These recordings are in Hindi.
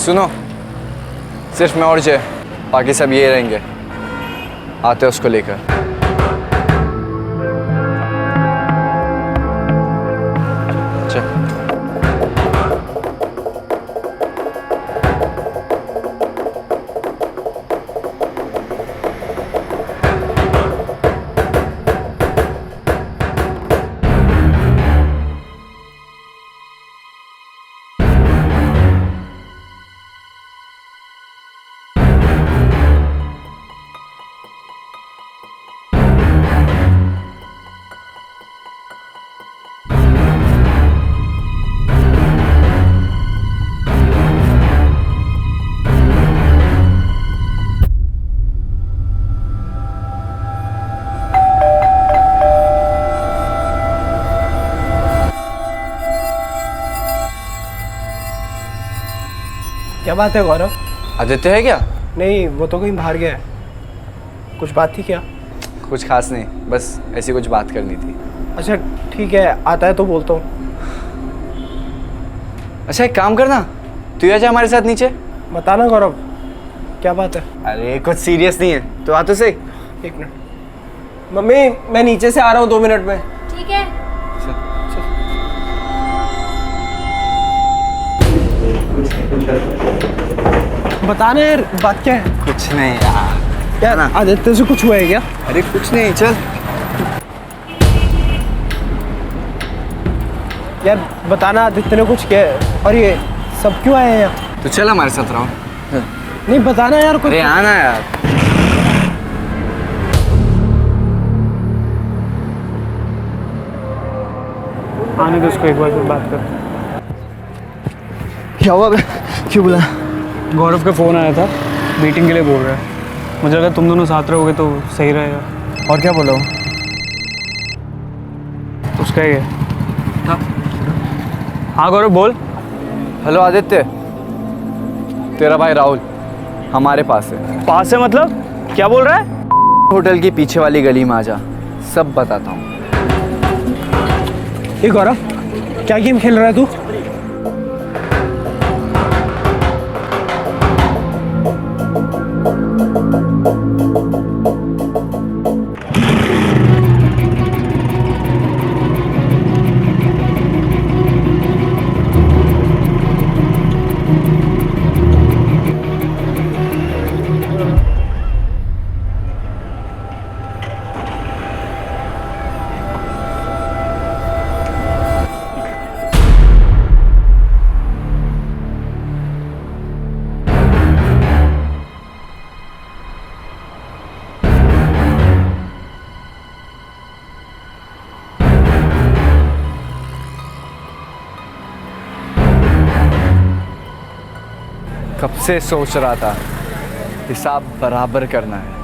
सुनो, सिर्फ मैं और जय, बाकी सब ये रहेंगे। आते हैं उसको लेकर। चल। क्या बात है गौरव? आदित्य है क्या? नहीं, वो तो कहीं बाहर गया है। कुछ बात थी क्या? कुछ खास नहीं, बस ऐसी कुछ बात करनी थी। अच्छा ठीक है, आता है तो बोलता हूँ। अच्छा एक काम करना, तू आ जा हमारे साथ नीचे। बताना गौरव, क्या बात है? अरे कुछ सीरियस नहीं है, तो आ तो सही। एक मिनट मम्मी, मैं नीचे से आ रहा हूँ 2 मिनट में। ठीक है। बताना यार, बात क्या है? कुछ नहीं यार। यार आदित्य से कुछ हुआ है क्या? अरे कुछ नहीं, चल। यार बताना, आदित्य ने कुछ किया है? और ये सब क्यों आए हैं यहाँ? तो चल हमारे साथ रहो। नहीं बताना यार कुछ। अरे आना यार। आने दो उसको, एक बार फिर बात कर। क्या हुआ? क्यों बुला? गौरव का फ़ोन आया था, मीटिंग के लिए बोल रहा है। मुझे लगा तुम दोनों साथ रहोगे तो सही रहेगा। और क्या बोला? उसका ही है। हाँ गौरव बोल। हेलो आदित्य, तेरा भाई राहुल हमारे पास है। पास है मतलब? क्या बोल रहा है? होटल की पीछे वाली गली में आजा, सब बताता हूँ। ये गौरव, क्या गेम खेल रहा है तू? कब से सोच रहा था, हिसाब बराबर करना है।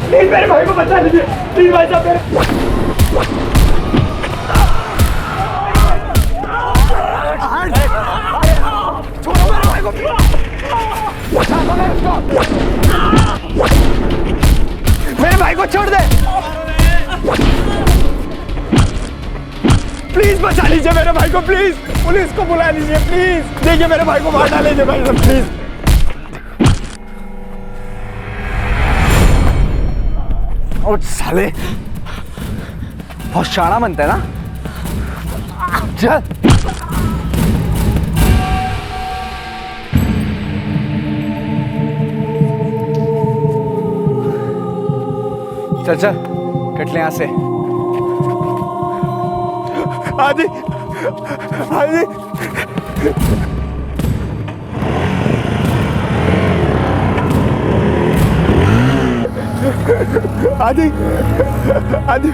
प्लीज मेरे भाई को बचा लीजिए, प्लीज भाई साहब मेरे। मेरे भाई को छोड़ दे, प्लीज बचा लीजिए मेरे भाई को, प्लीज पुलिस को बुला लीजिए, प्लीज। देखिए मेरे भाई को मार डालेंगे भाई साहब, प्लीज। और साले बहुत शाना बनता है ना। चल चल चल, कट ले यहाँ से। आदि आदि आदि आदि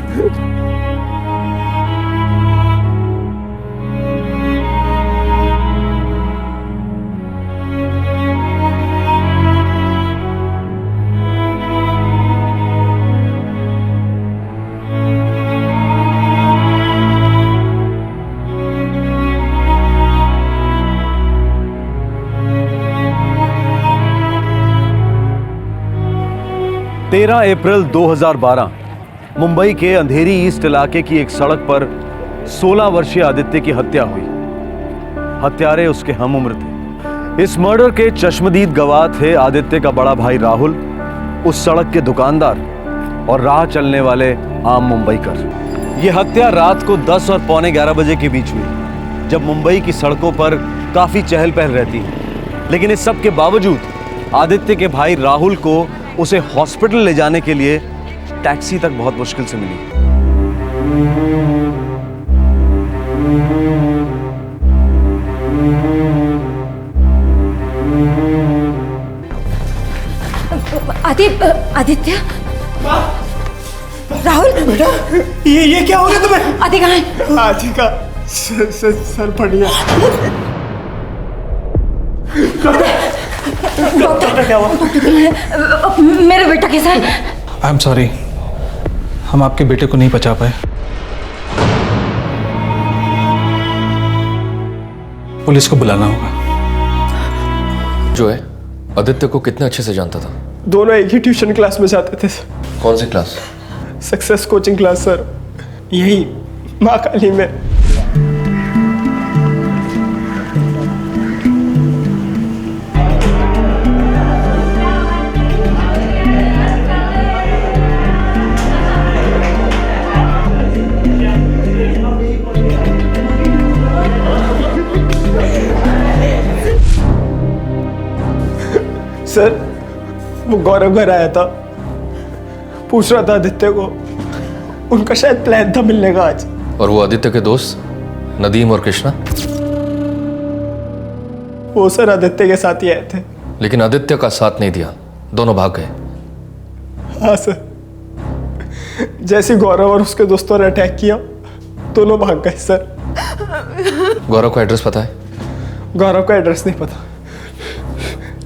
13 अप्रैल 2012 मुंबई के अंधेरी ईस्ट इलाके की एक सड़क पर 16 वर्षीय आदित्य की हत्या हुई। हत्यारे उसके हम उम्र थे। इस मर्डर के चश्मदीद गवाह थे आदित्य का बड़ा भाई राहुल, उस सड़क के दुकानदार और राह चलने वाले आम मुंबईकर। यह हत्या रात को 10 और पौने 11 बजे के बीच हुई, जब मुंबई की सड़कों पर काफी चहल पहल रहती है। लेकिन इस सब के बावजूद आदित्य के भाई राहुल को उसे हॉस्पिटल ले जाने के लिए टैक्सी तक बहुत मुश्किल से मिली। आदित्य, राहुल, बेटा ये क्या हो गया तुम्हें? आदि कहाँ है? आदि का सर फट गया। डॉक्टर क्या हुआ? मेरा बेटा कैसा है? आई एम सॉरी, हम आपके बेटे को नहीं बचा पाए। पुलिस को बुलाना होगा। जो है आदित्य को कितने अच्छे से जानता था? दोनों एक ही ट्यूशन क्लास में जाते थे। कौन सी class? Success coaching class sir, यही माँ काली में। सर वो गौरव घर आया था, पूछ रहा था आदित्य को, उनका शायद प्लान था मिलने का आज। और वो आदित्य के दोस्त नदीम और कृष्णा? वो सर आदित्य के साथ ही आए थे। लेकिन आदित्य का साथ नहीं दिया, दोनों भाग गए। हाँ सर, जैसे गौरव और उसके दोस्तों ने अटैक किया, दोनों भाग गए सर। गौरव का एड्रेस पता है? गौरव का एड्रेस नहीं पता,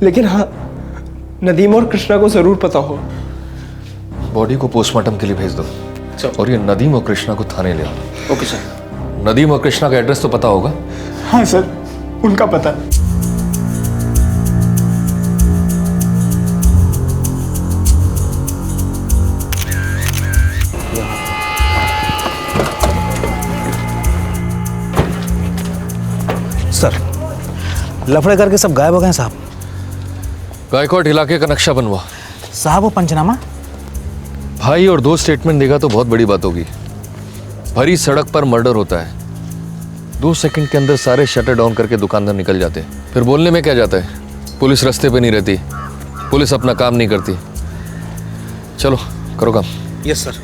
लेकिन हाँ नदीम और कृष्णा को जरूर पता हो। बॉडी को पोस्टमार्टम के लिए भेज दो और ये नदीम और कृष्णा को थाने ले आओ। Okay sir. नदीम और कृष्णा का एड्रेस तो पता होगा? हाँ सर, उनका पता है। सर, लफड़े करके सब गायब हो गए हैं साहब। गायकवाड़ इलाके का नक्शा बनवा। साहब वो पंचनामा? भाई और दो स्टेटमेंट देगा तो बहुत बड़ी बात होगी। भरी सड़क पर मर्डर होता है, 2 सेकंड के अंदर सारे शटर डाउन करके दुकानदार निकल जाते हैं। फिर बोलने में क्या जाता है? पुलिस रास्ते पे नहीं रहती, पुलिस अपना काम नहीं करती। चलो करो काम। Yes sir.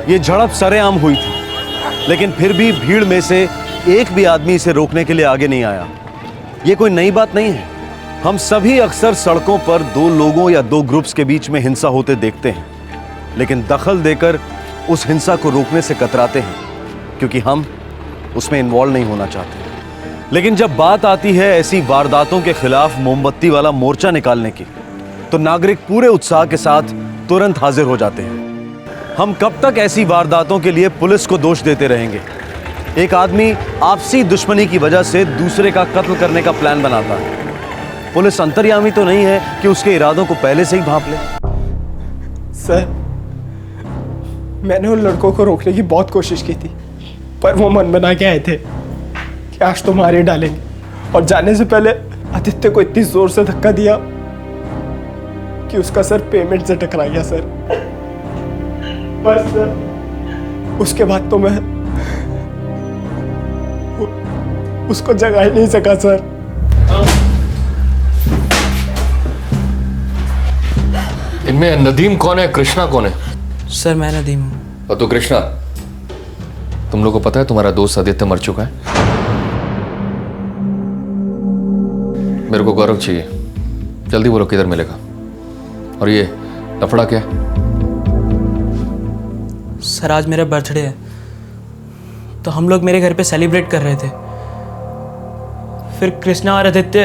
ये झड़प सरेआम हुई थी, लेकिन फिर भी भीड़ में से एक भी आदमी इसे रोकने के लिए आगे नहीं आया। ये कोई नई बात नहीं है। हम सभी अक्सर सड़कों पर 2 लोगों या 2 ग्रुप्स के बीच में हिंसा होते देखते हैं, लेकिन दखल देकर उस हिंसा को रोकने से कतराते हैं, क्योंकि हम उसमें इन्वॉल्व नहीं होना चाहते। लेकिन जब बात आती है ऐसी वारदातों के खिलाफ मोमबत्ती वाला मोर्चा निकालने की, तो नागरिक पूरे उत्साह के साथ तुरंत हाजिर हो जाते हैं। हम कब तक ऐसी वारदातों के लिए पुलिस को दोष देते रहेंगे? एक आदमी आपसी दुश्मनी की वजह से दूसरे का कत्ल करने का प्लान बनाता है। पुलिस अंतर्यामी तो नहीं है कि उसके इरादों को पहले से ही भांप ले। सर, मैंने उन लड़कों को रोकने की बहुत कोशिश की थी, पर वो मन बना के आए थे कि आज तो मारे डालेंगे, और जाने से पहले आदित्य को इतनी जोर से धक्का दिया कि उसका सर पेमेंट से टकरा गया सर। बस सर, उसके बाद तो मैं उसको जगा ही नहीं सका सर। इनमें नदीम कौन है, कृष्णा कौन है? सर मैं नदीम हूँ। और तो कृष्णा, तुम लोग को पता है तुम्हारा दोस्त आदित्य मर चुका है? मेरे को गौरव चाहिए, जल्दी बोलो किधर मिलेगा। और ये लफड़ा क्या है? सर आज मेरा बर्थडे है, तो हम लोग मेरे घर पे सेलिब्रेट कर रहे थे। फिर कृष्णा और आदित्य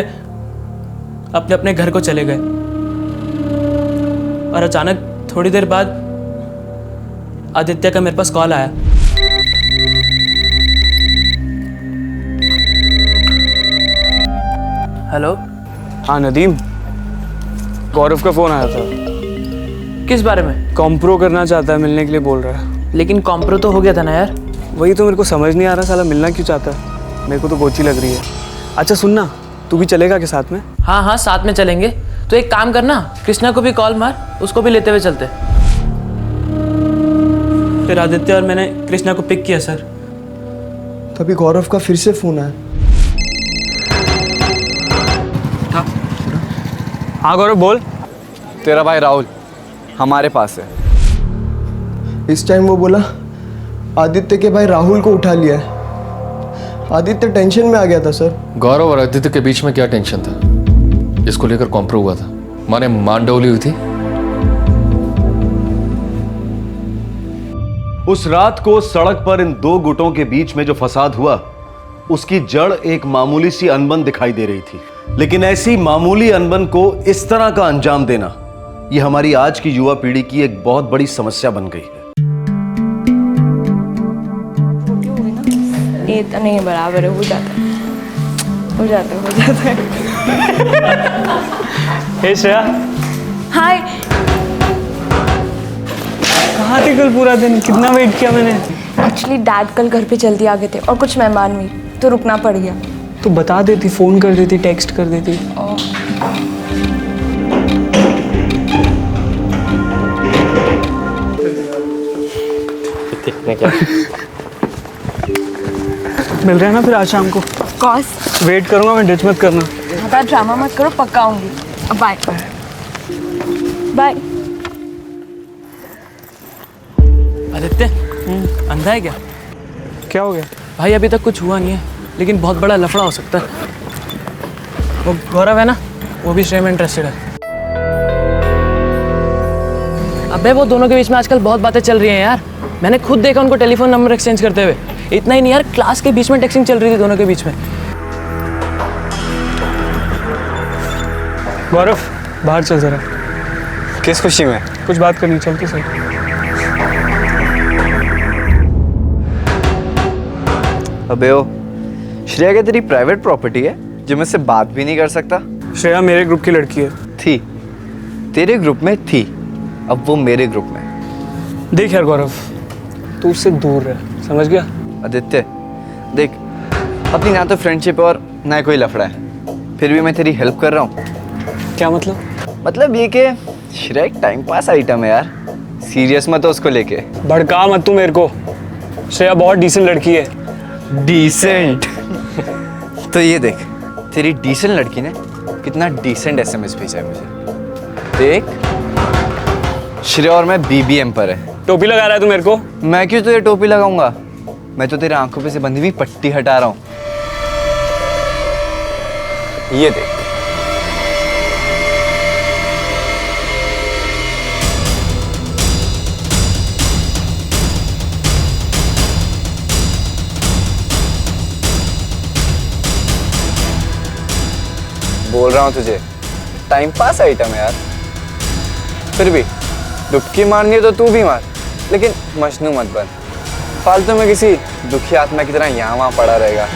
अपने अपने घर को चले गए, और अचानक थोड़ी देर बाद आदित्य का मेरे पास कॉल आया हेलो। हाँ नदीम, गौरव का फ़ोन आया था। किस बारे में? कॉम्प्रो करना चाहता है, मिलने के लिए बोल रहा है। लेकिन कॉम्प्रो तो हो गया था ना यार। वही तो मेरे को समझ नहीं आ रहा, साला मिलना क्यों चाहता है। मेरे को तो गोची लग रही है। अच्छा सुनना, तू भी चलेगा के साथ में? हाँ हाँ साथ में चलेंगे। तो एक काम करना, कृष्णा को भी कॉल मार, उसको भी लेते हुए चलते। फिर आदित्य और मैंने कृष्णा को पिक किया सर। तभी गौरव का फिर से फोन आया। हाँ गौरव बोल। तेरा भाई राहुल हमारे पास है। इस टाइम वो बोला आदित्य के भाई राहुल को उठा लिया है। आदित्य टेंशन में आ गया था सर। गौरव और आदित्य के बीच में क्या टेंशन था? इसको लेकर कॉम्प्रो हुआ था, माने मांडोली हुई थी। उस रात को सड़क पर इन दो गुटों के बीच में जो फसाद हुआ, उसकी जड़ एक मामूली सी अनबन दिखाई दे रही थी। लेकिन ऐसी मामूली अनबन को इस तरह का अंजाम देना, यह हमारी आज की युवा पीढ़ी की एक बहुत बड़ी समस्या बन गई है। ये तो नहीं बराबर है, हो जाता है। हे श्रेया, हाय। कहाँ थी कल पूरा दिन? कितना वेट किया मैंने। एक्चुअली डैड कल घर पे जल्दी आ गए थे और कुछ मेहमान भी, तो रुकना पड़ गया। तो बता देती, फ़ोन कर देती, टेक्स्ट कर देती। मिल रहे हैं ना फिर आज शाम को? कॉस वेट करूंगा मैं, डिच मत करना। ज़्यादा ड्रामा मत करो, पक्का आऊंगी। Bye bye. आदित्य अंधा है क्या? क्या हो गया? भाई अभी तक कुछ हुआ नहीं है, लेकिन बहुत बड़ा लफड़ा हो सकता है। वो गौरव है ना, वो भी श्रेया में इंटरेस्टेड है। अबे वो दोनों के बीच में आजकल बहुत बातें चल रही हैं यार। मैंने खुद देखा उनको टेलीफोन नंबर एक्सचेंज करते हुए। इतना ही नहीं यार, क्लास के बीच में टेक्सिंग चल रही थी दोनों के बीच में। गौरव बाहर चल जरा, किस खुशी में? कुछ बात करनी, चलते सर। अबे ओ, श्रेया क्या तेरी प्राइवेट प्रॉपर्टी है जो मुझसे बात भी नहीं कर सकता? श्रेया मेरे ग्रुप की लड़की है। थी, तेरे ग्रुप में थी, अब वो मेरे ग्रुप में। देख यार गौरव, तू उससे दूर रह, समझ गया? आदित्य देख, अपनी ना तो फ्रेंडशिप और ना कोई लफड़ा है, फिर भी मैं तेरी हेल्प कर रहा हूँ। क्या मतलब? मतलब ये कि श्रेया एक टाइम पास आइटम है यार, सीरियस मत हो उसको लेके। भड़का मत तू मेरे को। श्रेया बहुत डिसेंट लड़की है। डिसेंट? तो ये देख, तेरी डिसेंट लड़की ने कितना डिसेंट एसएमएस भेजा है मुझे। देख, श्रेया और मैं बीबीएम पर है। टोपी लगा रहा है तू मेरे को? मैं क्यों तुझे टोपी लगाऊंगा? मैं तो तेरे आंखों पे से बंधी हुई पट्टी हटा रहा हूं। ये देख। बोल रहा हूं तुझे, टाइम पास आइटम है यार। फिर भी डुबकी मारनी है तो तू भी मार, लेकिन मजनू मत बन। फालतू में किसी दुखी आत्मा की तरह यहाँ वहाँ पड़ा रहेगा।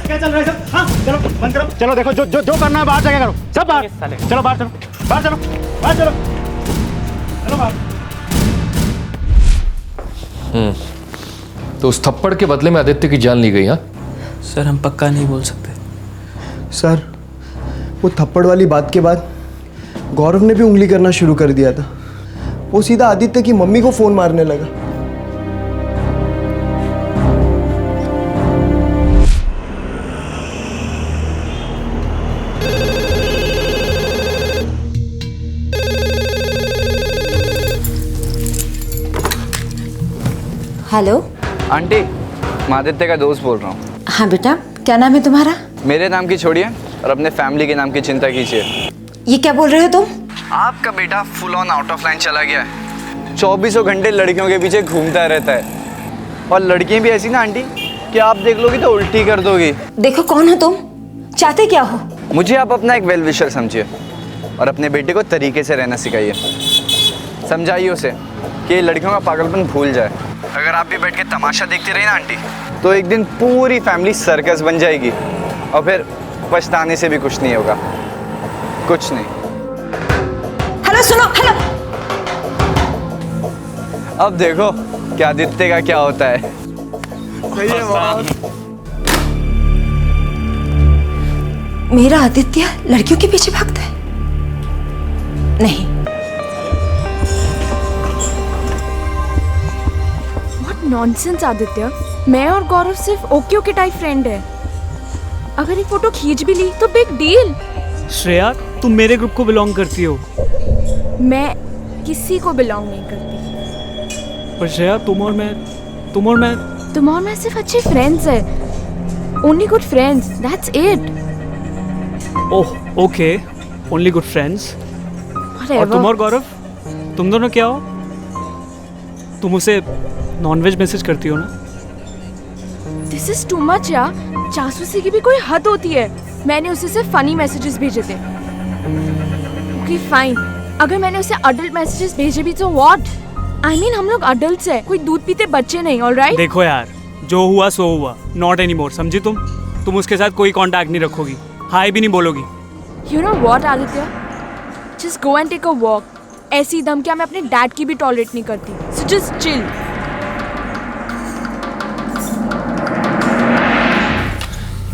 क्या चल रहा है सब? हाँ चलो बंद करो, चलो देखो जो करना है बाहर जाके करो, सब बाहर चलो, बाहर चलो, बाहर चलो, बाहर चलो, चलो बाहर। तो उस थप्पड़ के बदले में आदित्य की जान ली गई? हाँ सर हम पक्का नहीं बोल सकते। सर वो थप्पड़ वाली बात के बाद गौरव ने भी उंगली करना शुरू कर दिया था। वो सीधा आदित्य की मम्मी को फोन मारने लगा। हेलो आंटी, मैं आदित्य का दोस्त बोल रहा हूँ। हाँ बेटा, क्या नाम है तुम्हारा? मेरे नाम की छोड़िए और अपने फैमिली के नाम की चिंता कीजिए। ये क्या बोल रहे हो तुम? आपका बेटा full on out of line चला गया है। 24 घंटे लड़कियों के पीछे घूमता रहता है। और लड़कियां भी ऐसी ना आंटी कि आप देख लोगी तो उल्टी कर दोगी। देखो कौन हो तुम, चाहते क्या हो? मुझे आप अपना एक वेल विशर समझिए और अपने बेटे को तरीके से रहना सिखाइए। समझाइए उसे कि ये लड़कियों का पागलपन भूल जाए। अगर आप भी बैठ के तमाशा देखती रही ना आंटी, तो एक दिन पूरी फैमिली सर्कस बन जाएगी और फिर पछताने से भी कुछ नहीं होगा, कुछ नहीं। हेलो सुनो, हेलो। अब देखो क्या आदित्य का क्या होता है। सही है बहुत। मेरा आदित्य लड़कियों के पीछे भागता है? नहीं। व्हाट नॉनसेंस आदित्य, मैं और गौरव सिर्फ ओके ओके टाइप फ्रेंड है। अगर एक फोटो खींच भी ली तो बिग डील। श्रेया, तुम मेरे ग्रुप को बिलोंग करती हो। मैं किसी को बिलोंग नहीं करती। पर श्रेया, तुम और मैं सिर्फ अच्छे फ्रेंड्स है। Only good friends, that's it. Oh okay, only good friends. और तुम और गौरव, तुम दोनों क्या हो? तुम उसे नॉनवेज मैसेज करती हो ना? दिस इज टू मच यार। जासूसी की भी कोई हद होती है। मैंने उसे सिर्फ फनी मैसेजेस भेजे थे। ओके फाइन, अगर मैंने उसे अडल्ट मैसेजेस भेजे भी तो व्हाट? आई मीन हम लोग अडल्ट्स हैं, कोई दूध पीते बच्चे नहीं, ऑलराइट? देखो यार, जो हुआ सो हुआ, नॉट एनीमोर, समझी तुम उसके साथ कोई कांटेक्ट नहीं रखोगी, हाय भी नहीं बोलोगी। You know what Aditya, just go and take a walk. ऐसी धमकियां मैं अपने डैड की भी टॉलरेट नहीं करती, सो जस्ट चिल।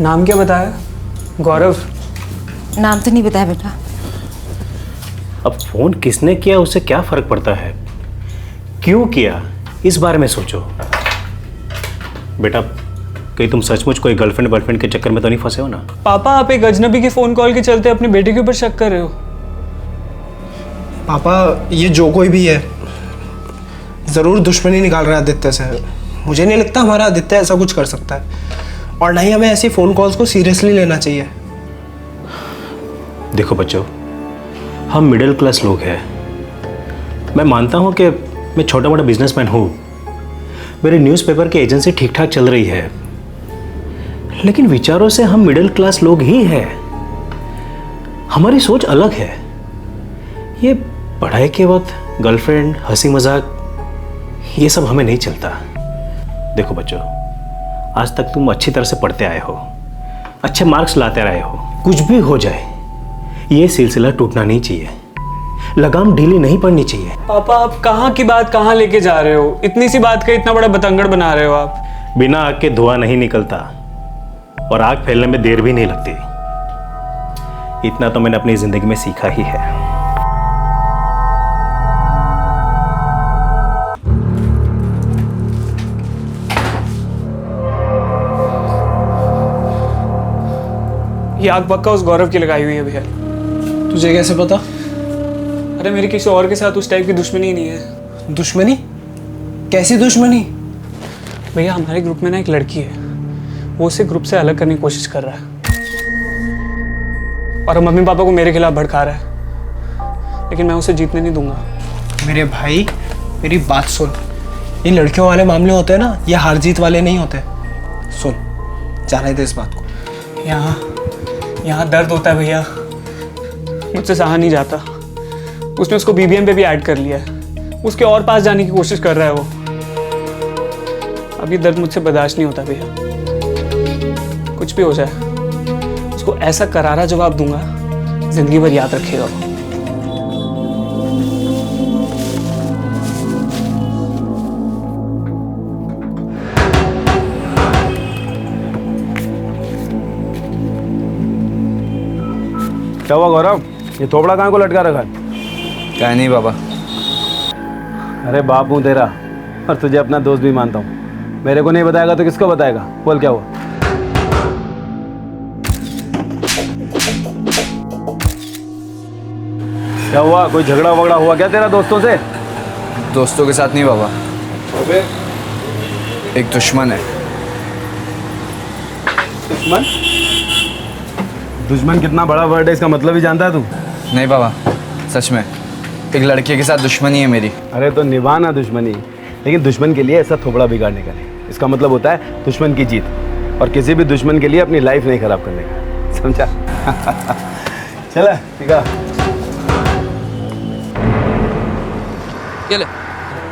नाम क्या बताया? गौरव। नाम तो नहीं बताया बेटा। अब फोन किसने किया उससे क्या फर्क पड़ता है, क्यों किया इस बारे में सोचो। बेटा, कहीं तुम सचमुच कोई गर्लफ्रेंड बॉयफ्रेंड के चक्कर में तो नहीं फंसे हो ना? पापा, आप एक अजनबी के फोन कॉल के चलते अपने बेटे के ऊपर शक कर रहे हो? पापा, ये जो कोई भी है ज़रूर दुश्मनी निकाल रहा है आदित्य से। मुझे नहीं लगता हमारा आदित्य ऐसा कुछ कर सकता है, और ना ही हमें ऐसी फ़ोन कॉल्स को सीरियसली लेना चाहिए। देखो बच्चों, हम मिडिल क्लास लोग हैं। मैं मानता हूँ कि मैं छोटा मोटा बिजनेसमैन हूँ, मेरी न्यूज़पेपर की एजेंसी ठीक ठाक चल रही है, लेकिन विचारों से हम मिडिल क्लास लोग ही हैं। हमारी सोच अलग है। ये पढ़ाई के वक्त गर्लफ्रेंड, हंसी मजाक, ये सब हमें नहीं चलता। देखो बच्चों, आज तक तुम अच्छी तरह से पढ़ते आए हो, अच्छे मार्क्स लाते रहे हो। कुछ भी हो जाए, ये सिलसिला टूटना नहीं चाहिए, लगाम ढीली नहीं पड़नी चाहिए। पापा, आप कहाँ की बात कहाँ लेके जा रहे हो? इतनी सी बात का इतना बड़ा बतंगड़ बना रहे हो आप। बिना आग के धुआं नहीं निकलता, और आग फैलने में देर भी नहीं लगती। इतना तो मैंने अपनी जिंदगी में सीखा ही है। ये आग पक्का उस गौरव की लगाई हुई है भैया। तुझे कैसे पता? अरे मेरी किसी और के साथ उस टाइप की दुश्मनी ही नहीं है। दुश्मनी? कैसी दुश्मनी? भैया, हमारे ग्रुप में ना एक लड़की है, वो उसे ग्रुप से अलग करने की कोशिश कर रहा है, और मम्मी पापा को मेरे खिलाफ भड़का रहा है, लेकिन मैं उसे जीतने नहीं दूंगा। मेरे भाई, मेरी बात सुन। ये लड़कियों वाले मामले होते हैं ना, ये हार जीत वाले नहीं होते। सुन, जाने दे इस बात को। यहाँ दर्द होता है भैया, मुझसे सहा नहीं जाता। उसने उसको BBM पे भी ऐड कर लिया है, उसके और पास जाने की कोशिश कर रहा है वो। अब ये दर्द मुझसे बर्दाश्त नहीं होता भैया। कुछ भी हो जाए, उसको ऐसा करारा जवाब दूंगा, जिंदगी भर याद रखेगा वो। क्या हुआ गौरव, ये थोपड़ा कहाँ को लटका रखा है? क्या नहीं बाबा। अरे बाप हूँ तेरा, और तुझे अपना दोस्त भी मानता हूँ। मेरे को नहीं बताएगा तो किसको बताएगा? बोल क्या हुआ? क्या हुआ, कोई झगड़ा वगड़ा हुआ क्या तेरा दोस्तों से? दोस्तों के साथ नहीं बाबा, एक दुश्मन है। दुश्मन? दुश्मन कितना बड़ा वर्ड है, इसका मतलब ही जानता है तू? नहीं बाबा, सच में एक लड़के के साथ दुश्मनी है मेरी। अरे तो निभाना दुश्मनी, लेकिन दुश्मन के लिए ऐसा थोबड़ा बिगाड़ने का नहीं। इसका मतलब होता है दुश्मन की जीत, और किसी भी दुश्मन के लिए अपनी लाइफ नहीं खराब करने का, समझा? चला ठीक है। ये ले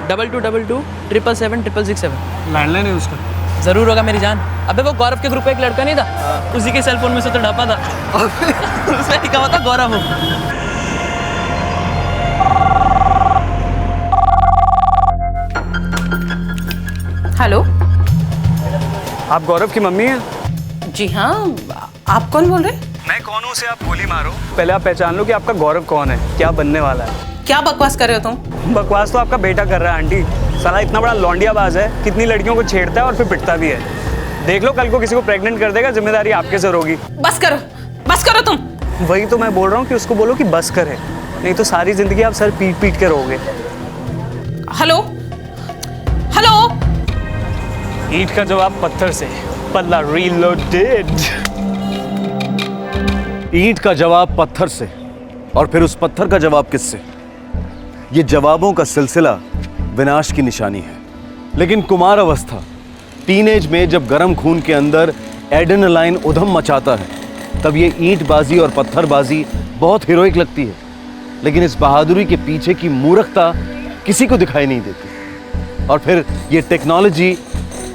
2222 लैंडलाइन है उसका। जरूर होगा मेरी जान। अबे वो गौरव के ग्रुप में एक लड़का नहीं था, उसी के सेलफोन में से तो ढापा था। उसने लिखा हुआ था गौरव हो। हेलो, आप गौरव की मम्मी हैं? जी हाँ, आप कौन बोल रहे हैं? मैं कौन हूँ उसे आप गोली मारो, पहले आप पहचान लो कि आपका गौरव कौन है, क्या बनने वाला है। क्या बकवास कर रहे हो तुम? बकवास तो आपका बेटा कर रहा है आंटी। साला इतना बड़ा लौंडियाबाज है, कितनी लड़कियों को छेड़ता है और फिर पिटता भी है। देख लो कल को किसी को प्रेग्नेंट कर देगा, जिम्मेदारी आपके सर होगी। बस करो तुम। वही तो मैं बोल रहा हूँ कि उसको बोलो कि बस करे, नहीं तो सारी जिंदगी आप सर पीट पीट के रहोगे। हेलो, ईंट का जवाब पत्थर से, पल्ला रीलोडेड। ईंट का जवाब पत्थर से, और फिर उस पत्थर का जवाब किससे? ये जवाबों का सिलसिला विनाश की निशानी है। लेकिन कुमार अवस्था, टीनेज में जब गर्म खून के अंदर एड्रेनालाइन उधम मचाता है, तब ये ईंटबाजी और पत्थरबाजी बहुत हीरोइक लगती है। लेकिन इस बहादुरी के पीछे की मूर्खता किसी को दिखाई नहीं देती। और फिर ये टेक्नोलॉजी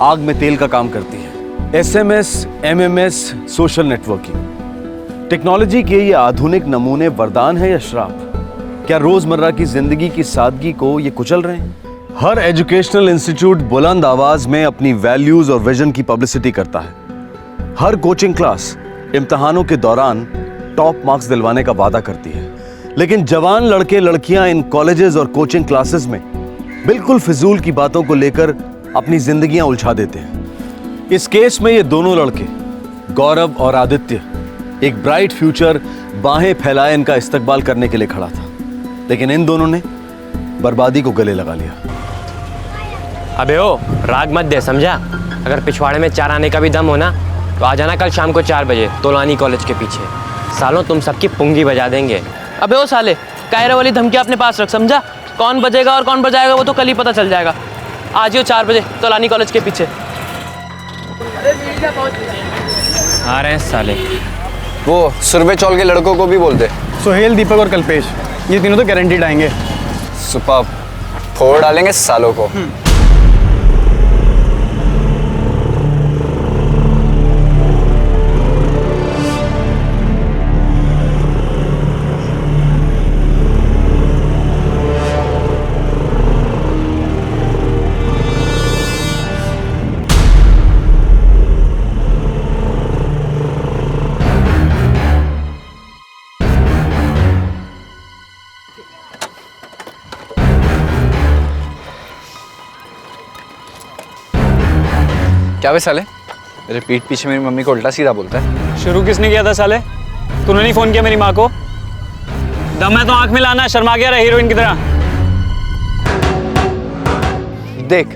आग में तेल का काम करती है। SMS, MMS, social networking. Technology के ये आधुनिक नमूने वरदान है या श्राप? क्या रोजमर्रा की जिंदगी की सादगी को ये कुचल रहे हैं? हर एजुकेशनल इंस्टीट्यूट बुलंद आवाज में अपनी वैल्यूज और विजन की पब्लिसिटी करता है। हर कोचिंग क्लास इम्तिहानों के दौरान टॉप मार्क्स दिलवाने का वादा करती है। लेकिन जवान लड़के लड़कियां इन कॉलेजेस और कोचिंग क्लासेस में बिल्कुल फिजूल की बातों को लेकर अपनी जिंदगियां उलझा देते हैं। इस केस में ये दोनों लड़के गौरव और आदित्य एक ब्राइट फ्यूचर बाहें फैलाए इनका इस्तकबाल करने के लिए खड़ा था, लेकिन इन दोनों ने बर्बादी को गले लगा लिया। अबे ओ राग मत दे, समझा? अगर पिछवाड़े में 4 आने का भी दम हो ना तो आ जाना कल शाम को 4 बजे तोलानी कॉलेज के पीछे। सालों तुम सबकी पुंगी बजा देंगे। अबे ओ साले, कायरा वाली धमकी अपने पास रख, समझा? कौन बजेगा और कौन बजाएगा वो तो कल ही पता चल जाएगा। आज ही 4 बजे तोलानी कॉलेज के पीछे आ रहे हैं साले। वो सुरभि चौल के लड़कों को भी बोलते। सोहेल, दीपक और कल्पेश, ये तीनों तो गारंटीड आएंगे। सुपर, फोड़ डालेंगे सालों को। क्या वे साले, मेरे पीठ पीछे मेरी मम्मी को उल्टा सीधा बोलता है। शुरू किसने किया था साले? तूने नहीं फोन किया मेरी माँ को? दम है तो आंख में लाना, शर्मा गया रहा हीरोइन की तरह। देख,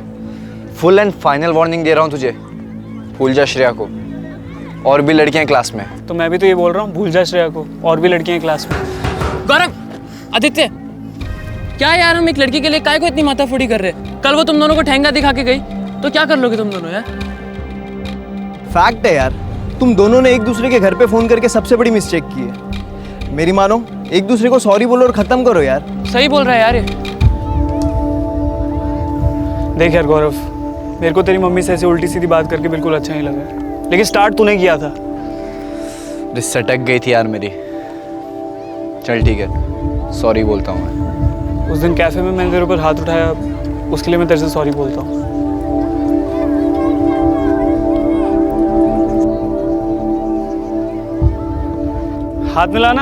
फुल एंड फाइनल वार्निंग दे रहा हूँ तुझे, भूल जा श्रेया को। और भी लड़कियां क्लास में। तो मैं भी तो ये बोल रहा हूँ, भूल जा श्रेया को, और भी लड़कियां क्लास में। गौरव, आदित्य, क्या यार हम एक लड़की के लिए काय को इतनी माथाफोड़ी कर रहे हैं? कल वो तुम दोनों को ठेंगा दिखा के गई तो क्या कर लोगे तुम दोनों यार? फैक्ट है यार, तुम दोनों ने एक दूसरे के घर पे फोन करके सबसे बड़ी मिस्टेक की है। मेरी मानो, एक दूसरे को सॉरी बोलो और खत्म करो यार। सही बोल रहा है यार ये। देख यार गौरव, मेरे को तेरी मम्मी से ऐसे उल्टी सीधी बात करके बिल्कुल अच्छा नहीं लगा, लेकिन स्टार्ट तूने किया था। रिश्ते अटक गई थी यार मेरी। चल ठीक है, सॉरी बोलता हूँ मैं। उस दिन कैफे में मैंने तेरे ऊपर हाथ उठाया, उसके लिए मैं तेरे से सॉरी बोलता हूँ। हाथ मिलाना।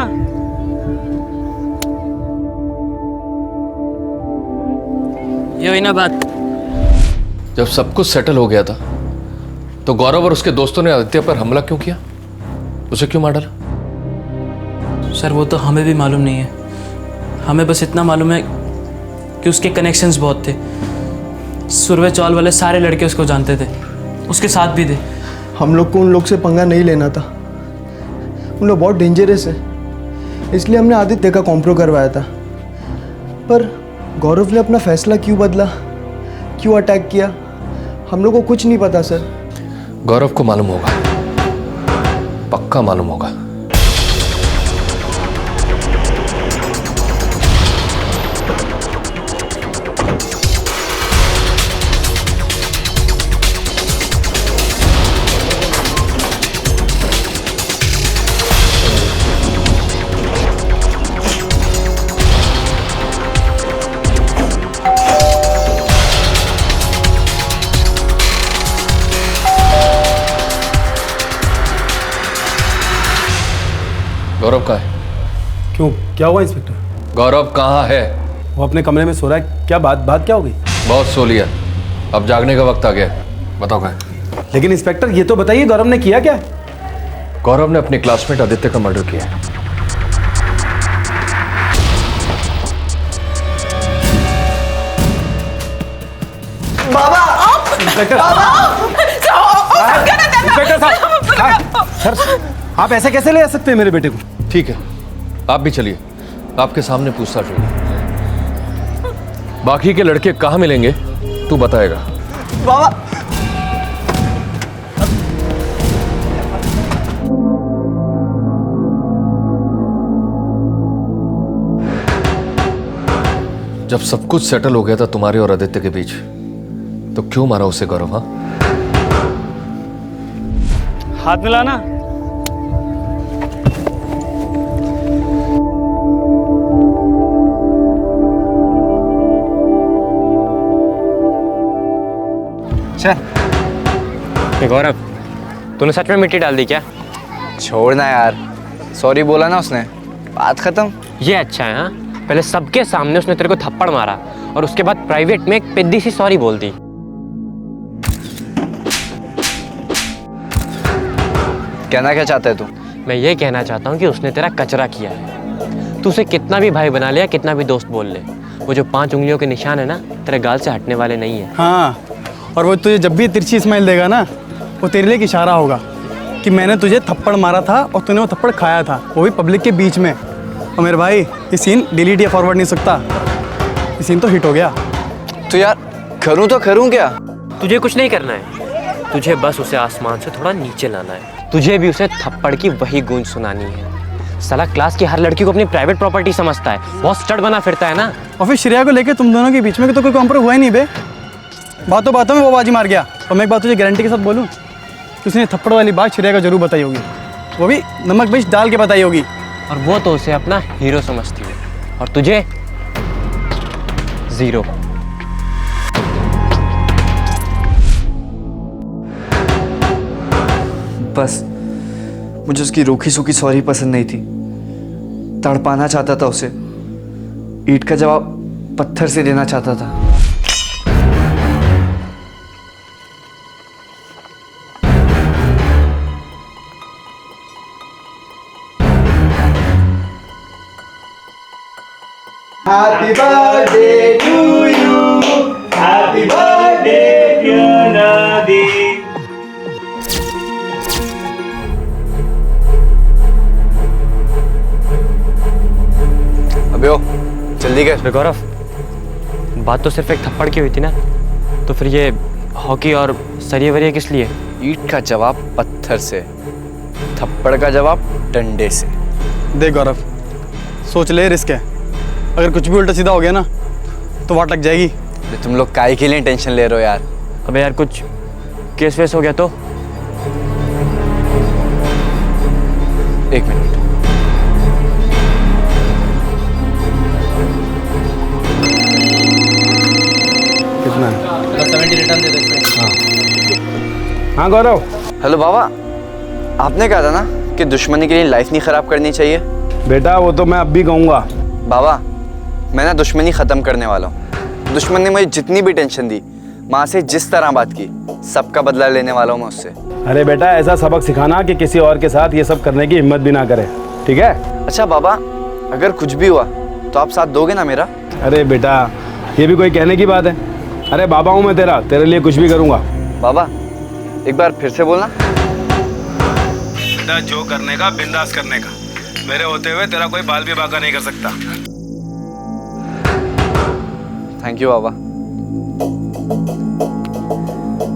ये हुई ना बात। जब सब कुछ सेटल हो गया था तो गौरव और उसके दोस्तों ने आदित्य पर हमला क्यों किया? उसे क्यों मार डाला? सर वो तो हमें भी मालूम नहीं है। हमें बस इतना मालूम है कि उसके कनेक्शंस बहुत थे। सुरवे चौल वाले सारे लड़के उसको जानते थे, उसके साथ भी थे। हम लोग को उन लोग से पंगा नहीं लेना था, उन लोग बहुत डेंजरस है, इसलिए हमने आदित्य का कॉम्प्रो करवाया था। पर गौरव ने अपना फैसला क्यों बदला, क्यों अटैक किया, हम लोग को कुछ नहीं पता सर। गौरव को मालूम होगा, पक्का मालूम होगा। गौरव कहाँ है? क्यों, क्या हुआ इंस्पेक्टर? गौरव कहाँ है? वो अपने कमरे में सो रहा है। क्या बात क्या हो गई? बहुत सो लिया, अब जागने का वक्त आ गया है। बताओ कहाँ है? लेकिन इंस्पेक्टर ये तो बताइए, गौरव ने किया क्या? गौरव ने अपने क्लासमेट आदित्य का मर्डर किया है। बाबा! इंस्पेक्टर साहब, सर आप ऐसे कैसे ले आ सकते हैं मेरे बेटे को? ठीक है, आप भी चलिए, आपके सामने पूछताछ होगी। बाकी के लड़के कहाँ मिलेंगे तू बताएगा। बाबा! जब सब कुछ सेटल हो गया था तुम्हारे और आदित्य के बीच, तो क्यों मारा उसे गौरव? हाँ, हाथ मिलाना। चल। गौरव, तूने सच में मिट्टी डाल दी क्या? छोड़ना यार, सॉरी बोला ना उसने, बात खत्म। ये अच्छा है। हाँ, पहले सबके सामने उसने तेरे को थप्पड़ मारा और उसके बाद प्राइवेट में एक पिद्दी सी सॉरी बोल दी। कहना क्या चाहता है तू? मैं ये कहना चाहता हूँ कि उसने तेरा कचरा किया है। तू उसे कितना भी भाई बना ले या कितना भी दोस्त बोल ले, वो जो 5 उंगलियों के निशान है ना, तेरे गाल से हटने वाले नहीं है। हाँ, और वो तुझे जब भी तिरछी स्माइल देगा ना, वो तेरे लिए एक इशारा होगा कि मैंने तुझे थप्पड़ मारा था और तूने वो थप्पड़ खाया था, वो भी पब्लिक के बीच में। और मेरे भाई, ये सीन डिलीट या फॉरवर्ड नहीं सकता, ये सीन तो हिट हो गया। तो यार करूँ तो करूँ क्या? तुझे कुछ नहीं करना है, तुझे बस उसे आसमान से थोड़ा नीचे लाना है। तुझे भी उसे थप्पड़ की वही गूंज सुनानी है। साला क्लास की हर लड़की को अपनी प्राइवेट प्रॉपर्टी समझता है, बहुत स्टड बना फिरता है ना। और फिर श्रेया को लेके तुम दोनों के बीच में तो कोई कॉम्प्रो हुआ ही नहीं बे। बातों में वो बाजी मार गया। और मैं एक बात तुझे गारंटी के साथ बोलूँ कि उसने थप्पड़ वाली बात श्रेया को जरूर बताई होगी, वो भी नमक मिर्च डाल के बताई होगी। और वो तो उसे अपना हीरो समझती है और तुझे जीरो। बस मुझे उसकी रूखी सूखी सॉरी पसंद नहीं थी, तड़पाना चाहता था उसे, ईंट का जवाब पत्थर से देना चाहता था। Happy birthday to you. Happy birthday dear Nadi. अबे ओ, जल्दी कर। गौरव, बात तो सिर्फ एक थप्पड़ की हुई थी ना, तो फिर ये हॉकी और सरिये वरिये किस लिए? ईंट का जवाब पत्थर से, थप्पड़ का जवाब डंडे से। देख गौरव, सोच ले, रिस्क है, अगर कुछ भी उल्टा सीधा हो गया ना तो वाट लग जाएगी। तुम लोग काहे के लिए टेंशन ले रहे हो यार? अबे यार, कुछ केस वेस हो गया तो? एक मिनट। कितना है? 70 रिटर्न दे दे। हाँ गौरव। हेलो बाबा, आपने कहा था ना कि दुश्मनी के लिए लाइफ नहीं खराब करनी चाहिए। बेटा वो तो मैं अब भी कहूँगा। बाबा, मैं ना दुश्मनी खत्म करने वाला हूँ। दुश्मन ने मुझे जितनी भी टेंशन दी, माँ से जिस तरह बात की, सबका बदला लेने वाला हूँ मैं उससे। अरे बेटा, ऐसा सबक सिखाना कि किसी और के साथ ये सब करने की हिम्मत भी ना करे, ठीक है? अच्छा बाबा, अगर कुछ भी हुआ तो आप साथ दोगे ना मेरा? अरे बेटा, ये भी कोई कहने की बात है? अरे बाबा हूँ मैं तेरा, तेरे लिए कुछ भी करूँगा। बाबा एक बार फिर से बोलना। बेटा, जो करने का बिंदास करने का, मेरे होते हुए तेरा कोई बाल भी बाका नहीं कर सकता। थैंक यू बाबा,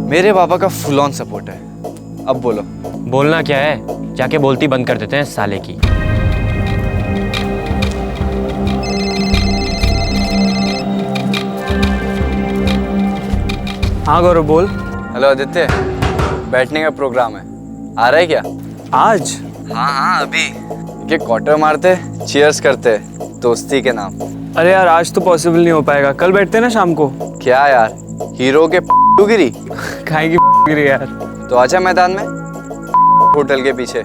मेरे बाबा का फुल ऑन सपोर्ट है। अब बोलो। बोलना क्या है, जाके बोलती बंद कर देते हैं साले की। हाँ गौरव बोल। हेलो आदित्य, बैठने का प्रोग्राम है, आ रहा है क्या? आज? हाँ अभी। ये क्वार्टर मारते, चीयर्स करते, दोस्ती के नाम। अरे यार, आज तो पॉसिबल नहीं हो पाएगा, कल बैठते हैं ना शाम को। क्या यार, हीरो के गिरी खाएगी गिरी यार। तो आजा मैदान में, होटल के पीछे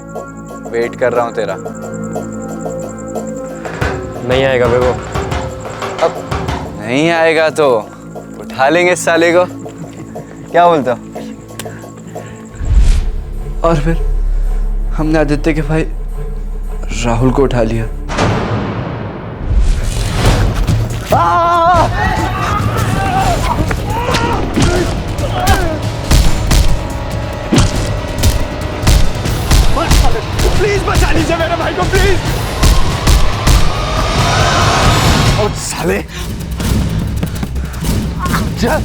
वेट कर रहा हूँ तेरा। नहीं आएगा बेबो। अब नहीं आएगा तो उठा लेंगे इस साले को, क्या बोलते हो? और फिर हमने आदित्य के भाई राहुल को उठा लिया। प्लीज बचा लीजिए मेरे भाई को, प्लीज। और साले चल।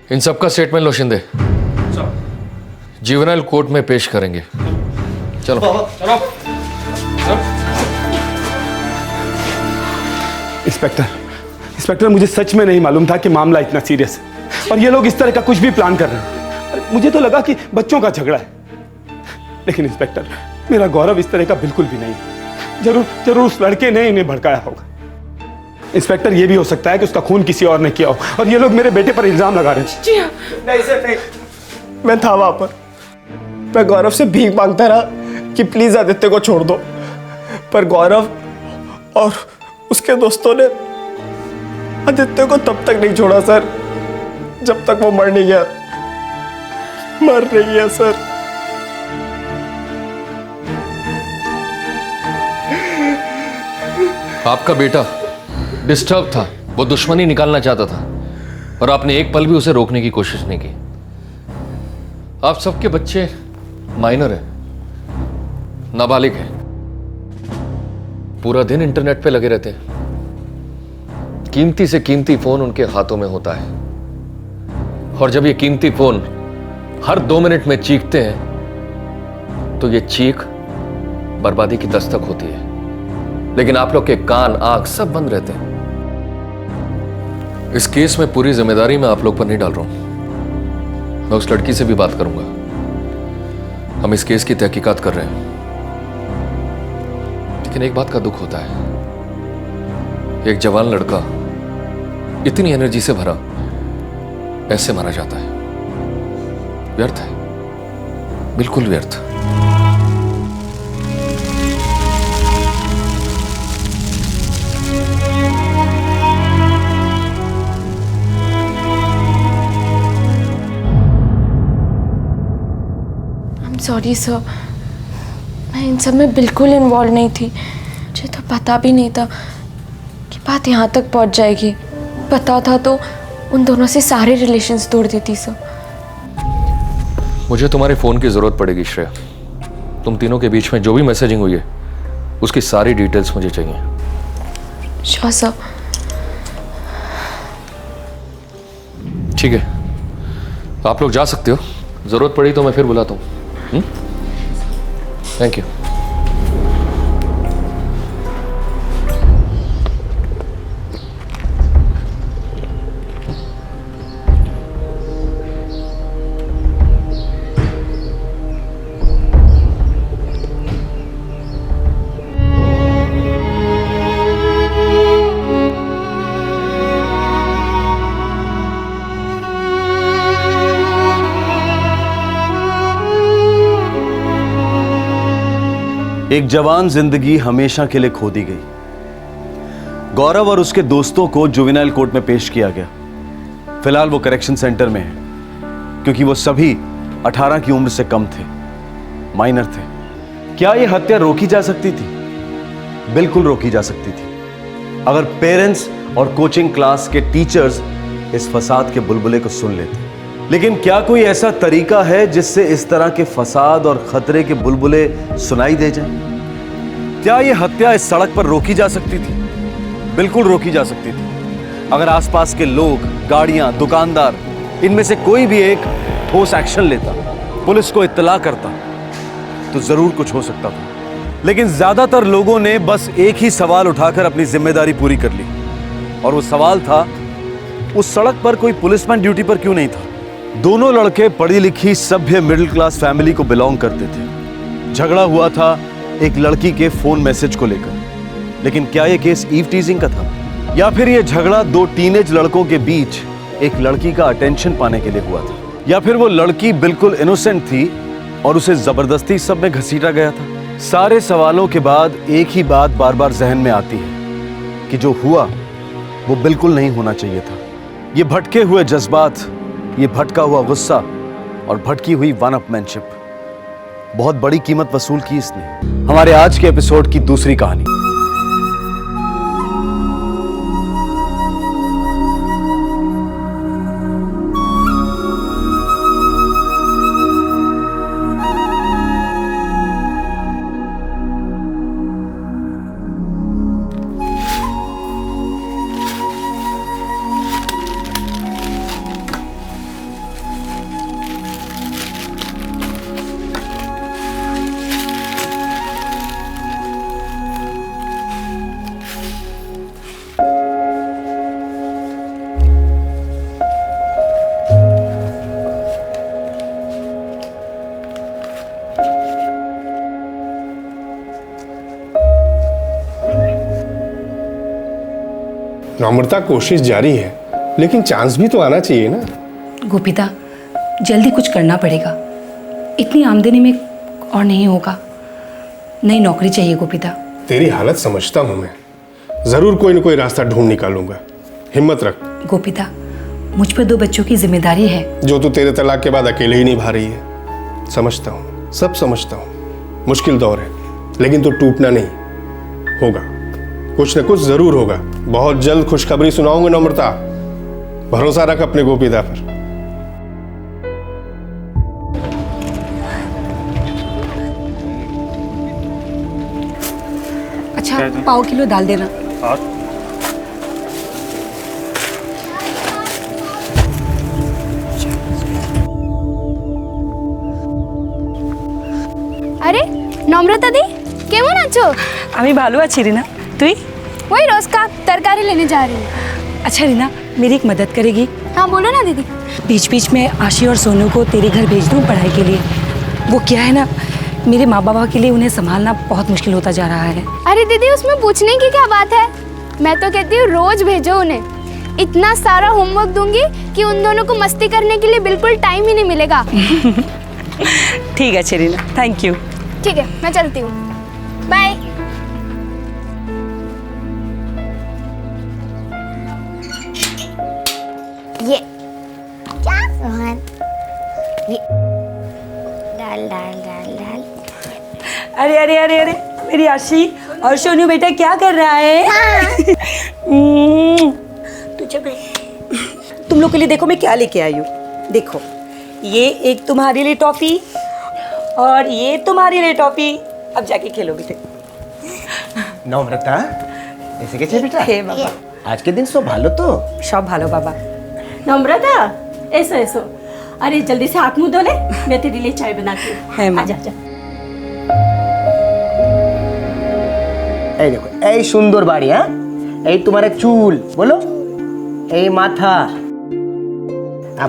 इन सबका स्टेटमेंट लो शिंदे, जुवेनाइल कोर्ट में पेश करेंगे। चलो इंस्पेक्टर, मुझे सच में नहीं मालूम था कि मामला इतना सीरियस है और ये लोग इस तरह का कुछ भी प्लान कर रहे हैं। मुझे तो लगा कि बच्चों का झगड़ा है, लेकिन इंस्पेक्टर मेरा गौरव इस तरह का बिल्कुल भी नहीं है। जरूर उस लड़के ने इन्हें भड़काया होगा। इंस्पेक्टर, ये भी हो सकता है कि उसका खून किसी और ने किया हो और ये लोग मेरे बेटे पर इल्जाम लगा रहे हैं। जी हाँ। नहीं सर, नहीं। मैं था वहां पर, मैं गौरव से भीख मांगता रहा कि प्लीज आदित्य को छोड़ दो, पर गौरव और उसके दोस्तों ने आदित्य को तब तक नहीं छोड़ा सर जब तक वो मर नहीं गया सर। आपका बेटा डिस्टर्ब था, वो दुश्मनी निकालना चाहता था और आपने एक पल भी उसे रोकने की कोशिश नहीं की। आप सबके बच्चे माइनर हैं, नाबालिग हैं, पूरा दिन इंटरनेट पे लगे रहते हैं, कीमती से कीमती फोन उनके हाथों में होता है और जब ये कीमती फोन हर 2 मिनट में चीखते हैं तो ये चीख बर्बादी की दस्तक होती है। लेकिन आप लोग के कान आंख सब बंद रहते हैं। इस केस में पूरी जिम्मेदारी मैं आप लोग पर नहीं डाल रहा हूं, मैं उस लड़की से भी बात करूंगा। हम इस केस की तहकीकात कर रहे हैं, लेकिन एक बात का दुख होता है, एक जवान लड़का इतनी एनर्जी से भरा ऐसे मारा जाता है। व्यर्थ है, बिल्कुल व्यर्थ। सॉरी सर, मैं इन सब में बिल्कुल इन्वॉल्व नहीं थी। मुझे तो पता भी नहीं था कि बात यहाँ तक पहुँच जाएगी। पता था तो उन दोनों से सारे रिलेशंस तोड़ देती सर। मुझे तुम्हारे फोन की जरूरत पड़ेगी श्रेया। तुम तीनों के बीच में जो भी मैसेजिंग हुई है उसकी सारी डिटेल्स मुझे चाहिए। Sure sir. ठीक है, आप लोग जा सकते हो, जरूरत पड़ी तो मैं फिर बुलाता हूँ। Thank you. एक जवान जिंदगी हमेशा के लिए खो दी गई। गौरव और उसके दोस्तों को जुवेनाइल कोर्ट में पेश किया गया। फिलहाल वो करेक्शन सेंटर में है क्योंकि वो सभी 18 की उम्र से कम थे, माइनर थे। क्या यह हत्या रोकी जा सकती थी? बिल्कुल रोकी जा सकती थी अगर पेरेंट्स और कोचिंग क्लास के टीचर्स इस फसाद के बुलबुले को सुन लेते। लेकिन क्या कोई ऐसा तरीका है जिससे इस तरह के फसाद और खतरे के बुलबुले सुनाई दे जाएं? क्या यह हत्या इस सड़क पर रोकी जा सकती थी? बिल्कुल रोकी जा सकती थी अगर आसपास के लोग, गाड़ियां, दुकानदार, इनमें से कोई भी एक ठोस एक्शन लेता, पुलिस को इत्तला करता, तो जरूर कुछ हो सकता था। लेकिन ज्यादातर लोगों ने बस एक ही सवाल उठाकर अपनी जिम्मेदारी पूरी कर ली, और वो सवाल था, उस सड़क पर कोई पुलिसमैन ड्यूटी पर क्यों नहीं था? दोनों लड़के पढ़ी लिखी सभ्य मिडिल क्लास फैमिली को बिलोंग करते थे। झगड़ा हुआ था एक लड़की के फोन मैसेज को लेकर। लेकिन क्या यह केस ईव टीजिंग का था, या फिर यह झगड़ा दो टीनेज लड़कों के बीच एक लड़की का अटेंशन पाने के लिए हुआ था, या फिर वो लड़की बिल्कुल इनोसेंट थी और उसे जबरदस्ती सब में घसीटा गया था। सारे सवालों के बाद एक ही बात बार बार जहन में आती है कि जो हुआ वो बिल्कुल नहीं होना चाहिए था। ये भटके हुए जज्बात, ये भटका हुआ गुस्सा और भटकी हुई वन अपमैनशिप, बहुत बड़ी कीमत वसूल की इसने। हमारे आज के एपिसोड की दूसरी कहानी। नम्रता, कोशिश जारी है, लेकिन चांस भी तो आना चाहिए ना। गोपिता, जल्दी कुछ करना पड़ेगा, इतनी आमदनी में और नहीं होगा। नई नौकरी चाहिए गोपिता। तेरी हालत समझता हूं मैं, जरूर कोई न कोई रास्ता ढूंढ निकालूंगा। हिम्मत रख गोपिता, मुझ पर 2 बच्चों की जिम्मेदारी है जो तू तेरे तलाक के बाद अकेले ही निभा रही है। समझता हूँ, सब समझता हूँ। मुश्किल दौर है, लेकिन तू टूटना नहीं। होगा, कुछ न कुछ जरूर होगा। बहुत जल्द खुशखबरी सुनाऊंगा नम्रता, भरोसा रख अपने गोपीदा पर। अच्छा, पाव किलो डाल देना। আরে নম্রতা দি, কেমন আছো? আমি ভালো আছি রিনা, তুই? वही रोज का तरकारी लेने जा रही हूँ। अच्छा रीना, मेरी एक मदद करेगी? हाँ बोलो ना दीदी। बीच बीच में आशी और सोनू को तेरे घर भेज दूँ पढ़ाई के लिए। वो क्या है ना, मेरे माँ बाबा के लिए उन्हें संभालना बहुत मुश्किल होता जा रहा है। अरे दीदी, उसमें पूछने की क्या बात है? मैं तो कहती हूँ रोज भेजो उन्हें। इतना सारा होमवर्क दूंगी कि उन दोनों को मस्ती करने के लिए बिल्कुल टाइम ही नहीं मिलेगा। ठीक है रीना, थैंक यू। ठीक है, मैं चलती हूँ, बाय। ये क्या रोहन, ये डाल डाल डाल डाल। अरे अरे अरे अरे, मेरी आशी और सोनू बेटा क्या कर रहा है? तुम लोग के लिए देखो मैं क्या लेके आई हूँ। देखो, ये एक तुम्हारे लिए टॉफी और ये तुम्हारे लिए टॉफी। अब जाके खेलोगे थे। नम्रता, ऐसे कैसे बेटा? हे बाबा, आज के दिन सब भालो तो? सब भालो बाबा। नम्रता, ऐसो ऐसो। अरे जल्दी से हाथ मुंह धो ले, मैं तेरे लिए चाय बनाती हूँ। आजा आजा। এই দেখো, এই সুন্দর বাড়ি, হ্যাঁ? এই তোমার চুল, বলো, এই মাথা।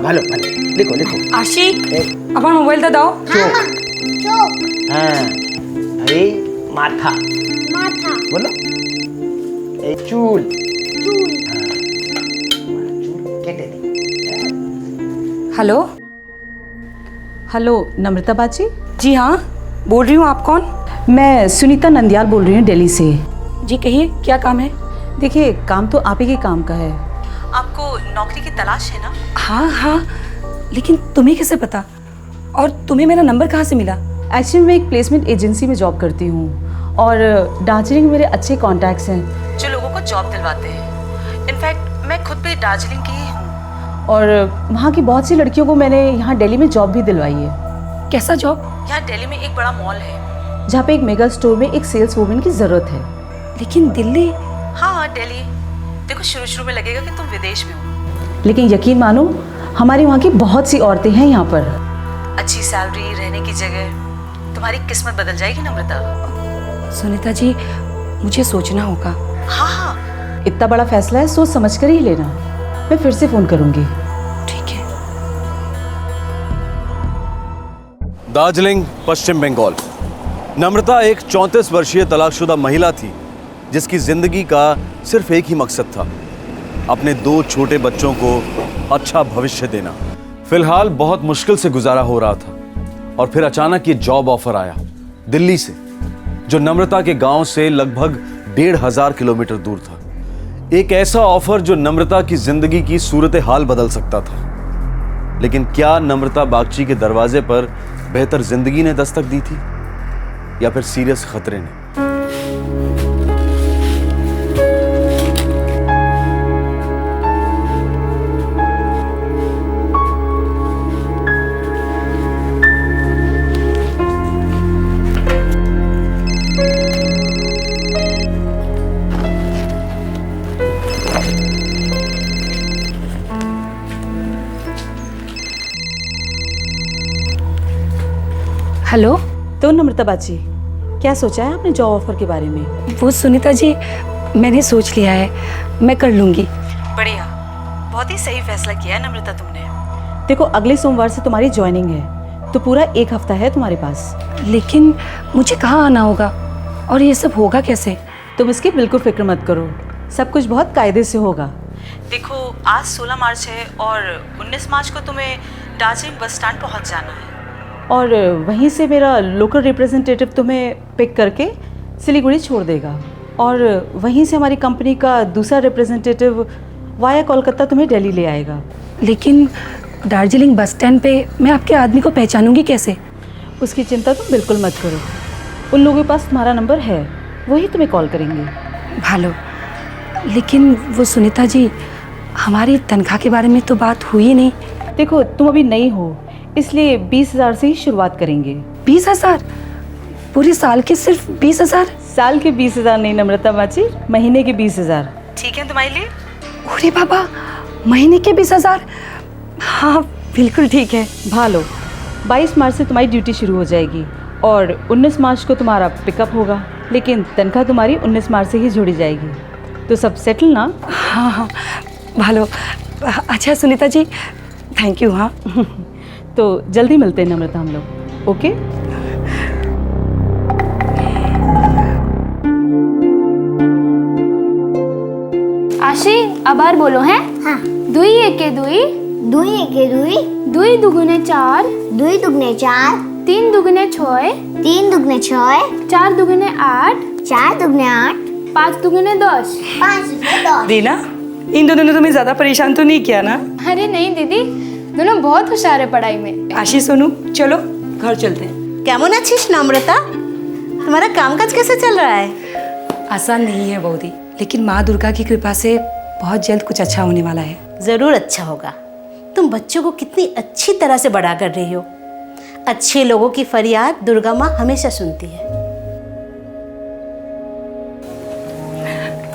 ভালো ভালো, দেখো দেখো। आशी, আমার মোবাইলটা দাও। চোখ, হ্যাঁ, এই মাথা, माथा, বলো, এই চুল, चूल, কেটে দে। हेलो हेलो नम्रता बाजी? जी हाँ, बोल रही हूँ। आप कौन? मैं सुनीता नंदियाल बोल रही हूँ दिल्ली से। जी कहिए, क्या काम है? देखिए, काम तो आप ही के काम का है। आपको नौकरी की तलाश है ना? हाँ हाँ, लेकिन तुम्हें कैसे पता? और तुम्हें मेरा नंबर कहाँ से मिला? एक्चुअली मैं एक प्लेसमेंट एजेंसी में जॉब करती हूँ और दार्जिलिंग में मेरे अच्छे कॉन्टैक्ट्स हैं जो लोगों को जॉब दिलवाते हैं। इनफैक्ट मैं खुद भी दार्जिलिंग की ही हूँ। और वहाँ की बहुत सी लड़कियों को मैंने यहाँ दिल्ली में जॉब भी दिलवाई है। कैसा जॉब? यहाँ दिल्ली में एक बड़ा मॉल है जहाँ पे एक मेगा स्टोर में एक सेल्स वूमेन की ज़रूरत है। लेकिन दिल्ली? हाँ दिल्ली। देखो, शुरू शुरू में लगेगा कि तुम विदेश में हो, लेकिन यकीन मानो, हमारी वहाँ की बहुत सी औरतें हैं यहाँ पर। अच्छी सैलरी, रहने की जगह, तुम्हारी किस्मत बदल जाएगी नम्रता। सुनीता जी, मुझे सोचना होगा। हाँ हाँ, इतना बड़ा फैसला है, सोच समझ कर ही लेना। मैं फिर से फ़ोन करूँगी। ठीक है। दार्जिलिंग, पश्चिम बंगाल। नम्रता एक 34 वर्षीय तलाकशुदा महिला थी जिसकी जिंदगी का सिर्फ एक ही मकसद था, अपने 2 छोटे बच्चों को अच्छा भविष्य देना। फिलहाल बहुत मुश्किल से गुजारा हो रहा था और फिर अचानक ये जॉब ऑफर आया दिल्ली से, जो नम्रता के गांव से लगभग 1500 किलोमीटर दूर था। एक ऐसा ऑफर जो नम्रता की जिंदगी की सूरत हाल बदल सकता था। लेकिन क्या नम्रता बागची के दरवाजे पर बेहतर जिंदगी ने दस्तक दी थी या फिर सीरियस खतरे ने? हेलो। तो नम्रता बाजी, क्या सोचा है आपने जॉब ऑफर के बारे में? वो सुनीता जी, मैंने सोच लिया है, मैं कर लूँगी। बढ़िया, बहुत ही सही फैसला किया है नम्रता तुमने। देखो, अगले सोमवार से तुम्हारी ज्वाइनिंग है, तो पूरा 1 हफ्ता है तुम्हारे पास। लेकिन मुझे कहाँ आना होगा और ये सब होगा कैसे? तुम इसकी बिल्कुल फिक्र मत करो, सब कुछ बहुत कायदे से होगा। देखो, आज 16 मार्च है और 19 मार्च को तुम्हें दार्जिलिंग बस स्टैंड पहुंच जाना है और वहीं से मेरा लोकल रिप्रेजेंटेटिव तुम्हें पिक करके सिलीगुड़ी छोड़ देगा और वहीं से हमारी कंपनी का दूसरा रिप्रेजेंटेटिव वाया कोलकाता तुम्हें दिल्ली ले आएगा। लेकिन दार्जिलिंग बस स्टैंड पे मैं आपके आदमी को पहचानूंगी कैसे? उसकी चिंता तुम बिल्कुल मत करो, उन लोगों के पास तुम्हारा नंबर है, वही तुम्हें कॉल करेंगे। भालो, लेकिन वो सुनीता जी, हमारी तनख्वाह के बारे में तो बात हुई नहीं। देखो, तुम अभी नई हो, इसलिए 20,000 से ही शुरुआत करेंगे। 20,000? पूरे साल के सिर्फ 20,000? साल के 20,000 नहीं नम्रता बाजी, महीने के 20,000। ठीक है तुम्हारे लिए? अरे बाबा, महीने के 20,000? हाँ बिल्कुल ठीक है। भालो, 22 मार्च से तुम्हारी ड्यूटी शुरू हो जाएगी और 19 मार्च को तुम्हारा पिकअप होगा, लेकिन तनख्वाह तुम्हारी 19 मार्च से ही जोड़ी जाएगी। तो सब सेटल ना? हाँ हाँ भालो। अच्छा सुनीता जी, थैंक यू। हाँ तो जल्दी मिलते हैं नम्रता हम लोग, ओके? आशी, आबार बोलो हैं? हाँ। 2 एके 2, 2 एके 2, 2 दुगुने 4, 2 दुगने 4, 3 दुगुने 6, 3 दुगने 6, 4 दुगुने 8, 4 दुगने 8, 5 दुगुने 10। 5 दुगने 10। दीना, इन दोनों ने तुम्हें ज्यादा परेशान तो नहीं किया ना? अरे नहीं दीदी, दोनों बहुत होशियार है पढ़ाई में। आशी, सोनू, चलो घर चलते हैं। केमन आछिस नम्रता? तुम्हारा कामकाज कैसे चल रहा है? आसान नहीं है बौदी, लेकिन माँ दुर्गा की कृपा से बहुत जल्द कुछ अच्छा होने वाला है। जरूर अच्छा होगा। तुम बच्चों को कितनी अच्छी तरह से बड़ा कर रही हो। अच्छे लोगों की फरियाद दुर्गा माँ हमेशा सुनती है।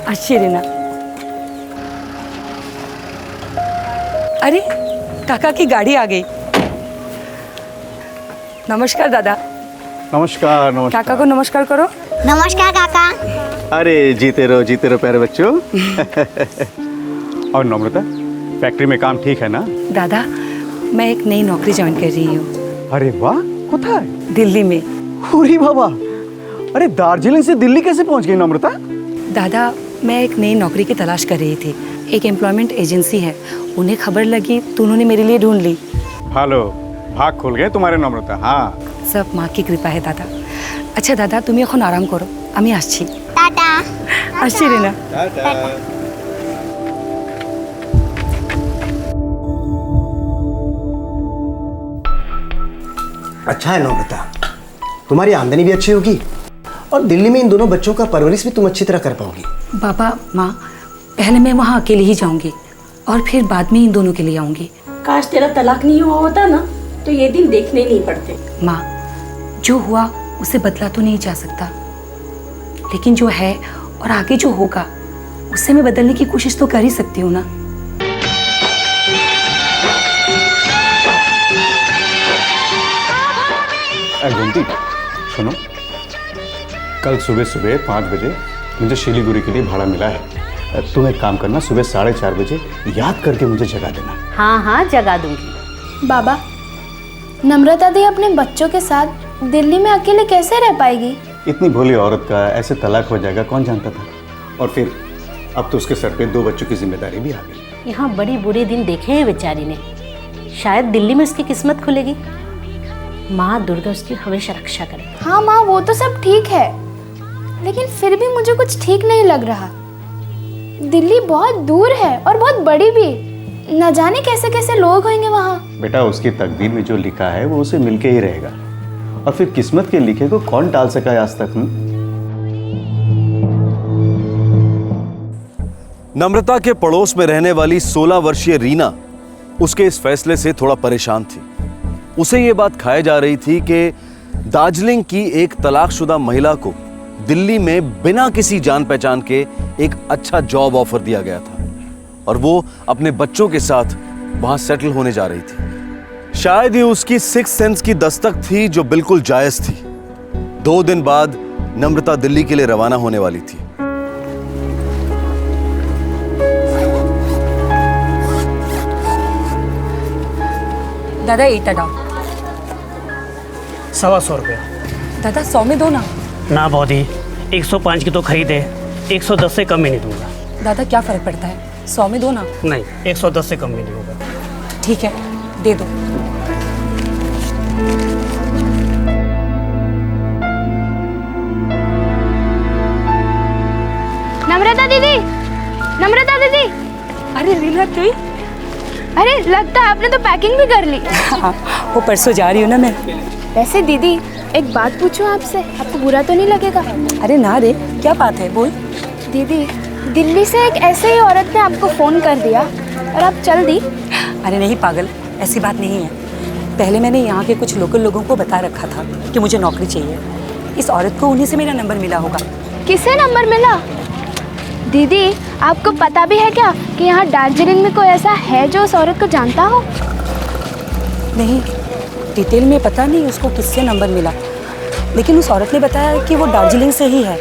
अच्छी रीना। अरे काका की गाड़ी आ गई। नमस्कार दादा। नमस्कार नमस्कार। काका को नमस्कार करो। नमस्कार काका। अरे जीते रहो प्यारे बच्चों। और नम्रता, फैक्ट्री में काम ठीक है ना? दादा, मैं एक नई नौकरी ज्वाइन कर रही हूँ। अरे वाह, कोথায়? दिल्ली में। अरे बाबा, अरे दार्जिलिंग से दिल्ली कैसे पहुँच गई नम्रता? दादा, मैं एक नई नौकरी की तलाश कर रही थी। एक एम्प्लॉयमेंट एजेंसी है, उन्हें खबर लगी तो उन्होंने मेरे लिए ढूंढ ली। हेलो, भाग खुल गए तुम्हारे नम्रता। हाँ, सब माँ की कृपा है दादा। अच्छा दादा, তুমি এখন আরাম করো, আমি আসছি। टाटा। আসছি রিনা। टाटा। अच्छा है नम्रता, तुम्हारी आमदनी भी अच्छी होगी और दिल्ली में इन दोनों बच्चों का परवरिश भी तुम अच्छी तरह कर पाओगी। बाबा, माँ, पहले मैं वहाँ अकेले ही जाऊंगी और फिर बाद में इन दोनों के लिए आऊंगी। काश तेरा तलाक नहीं हुआ होता ना, तो ये दिन देखने नहीं पड़ते। माँ, जो हुआ उसे बदला तो नहीं जा सकता, लेकिन जो है और आगे जो होगा उसे मैं बदलने की कोशिश तो कर ही सकती हूँ ना। गोमती, सुनो, कल सुबह 5 बजे मुझे सिलीगुड़ी के लिए भाड़ा मिला है। तुम एक काम करना, सुबह 4:30 बजे याद करके मुझे जगा देना। हाँ हाँ, जगा दूंगी। बाबा, नम्रता दी अपने बच्चों के साथ दिल्ली में अकेले कैसे रह पाएगी? इतनी भोली औरत का ऐसे तलाक हो जाएगा कौन जानता था। और फिर अब तो उसके सर पे 2 बच्चों की जिम्मेदारी भी आ गई। यहाँ बड़ी बुरे दिन देखे हैं बेचारी ने। शायद दिल्ली में उसकी किस्मत खुलेगी। माँ दुर्गा उसकी हमेशा रक्षा करे। हाँ माँ, वो तो सब ठीक है, लेकिन फिर भी मुझे कुछ ठीक नहीं लग रहा। दिल्ली बहुत दूर है और बहुत बड़ी भी। न जाने कैसे कैसे लोग होंगे वहाँ। बेटा, उसकी तकदीर में जो लिखा है वो उसे मिलके ही रहेगा, और फिर किस्मत के लिखे को कौन टाल सका है आज तक। नम्रता के पड़ोस में रहने वाली 16 वर्षीय रीना उसके इस फैसले से थोड़ा परेशान थी। उसे ये बात खाई जा रही थी कि दार्जिलिंग की एक तलाकशुदा महिला को दिल्ली में बिना किसी जान पहचान के एक अच्छा जॉब ऑफर दिया गया था और वो अपने बच्चों के साथ वहां सेटल होने जा रही थी। शायद ये उसकी सिक्स सेंस की दस्तक थी जो बिल्कुल जायज थी। 2 दिन बाद नम्रता दिल्ली के लिए रवाना होने वाली थी। दादा 8 डाउन। 125 रुपया। दादा 100 में दो ना। ना बॉडी 105 की तो खरीदे, 110 से कम में नहीं दूंगा। दादा क्या फर्क पड़ता है, 100 में दो ना। नहीं, 110 से कम में नहीं होगा। ठीक है, दे दो। नम्रता दीदी, नम्रता दीदी। अरे रीना तू? अरे लगता है आपने तो पैकिंग भी कर ली। हाँ, वो परसों जा रही हूँ ना मैं। वैसे दीदी एक बात पूछूं आपसे, आपको बुरा तो नहीं लगेगा? अरे ना रे, क्या बात है, बोल। दीदी दिल्ली से एक ऐसे ही औरत ने आपको फोन कर दिया और आप चल दी। अरे नहीं पागल, ऐसी बात नहीं है। पहले मैंने यहाँ के कुछ लोकल लोगों को बता रखा था कि मुझे नौकरी चाहिए। इस औरत को उन्हीं से मेरा नंबर मिला होगा। किसे नंबर मिला? दीदी आपको पता भी है क्या कि यहाँ दार्जिलिंग में कोई ऐसा है जो उस औरत को जानता हो? नहीं, डिटेल में पता नहीं उसको किससे नंबर मिला, लेकिन उस औरत ने बताया कि वो दार्जिलिंग से ही है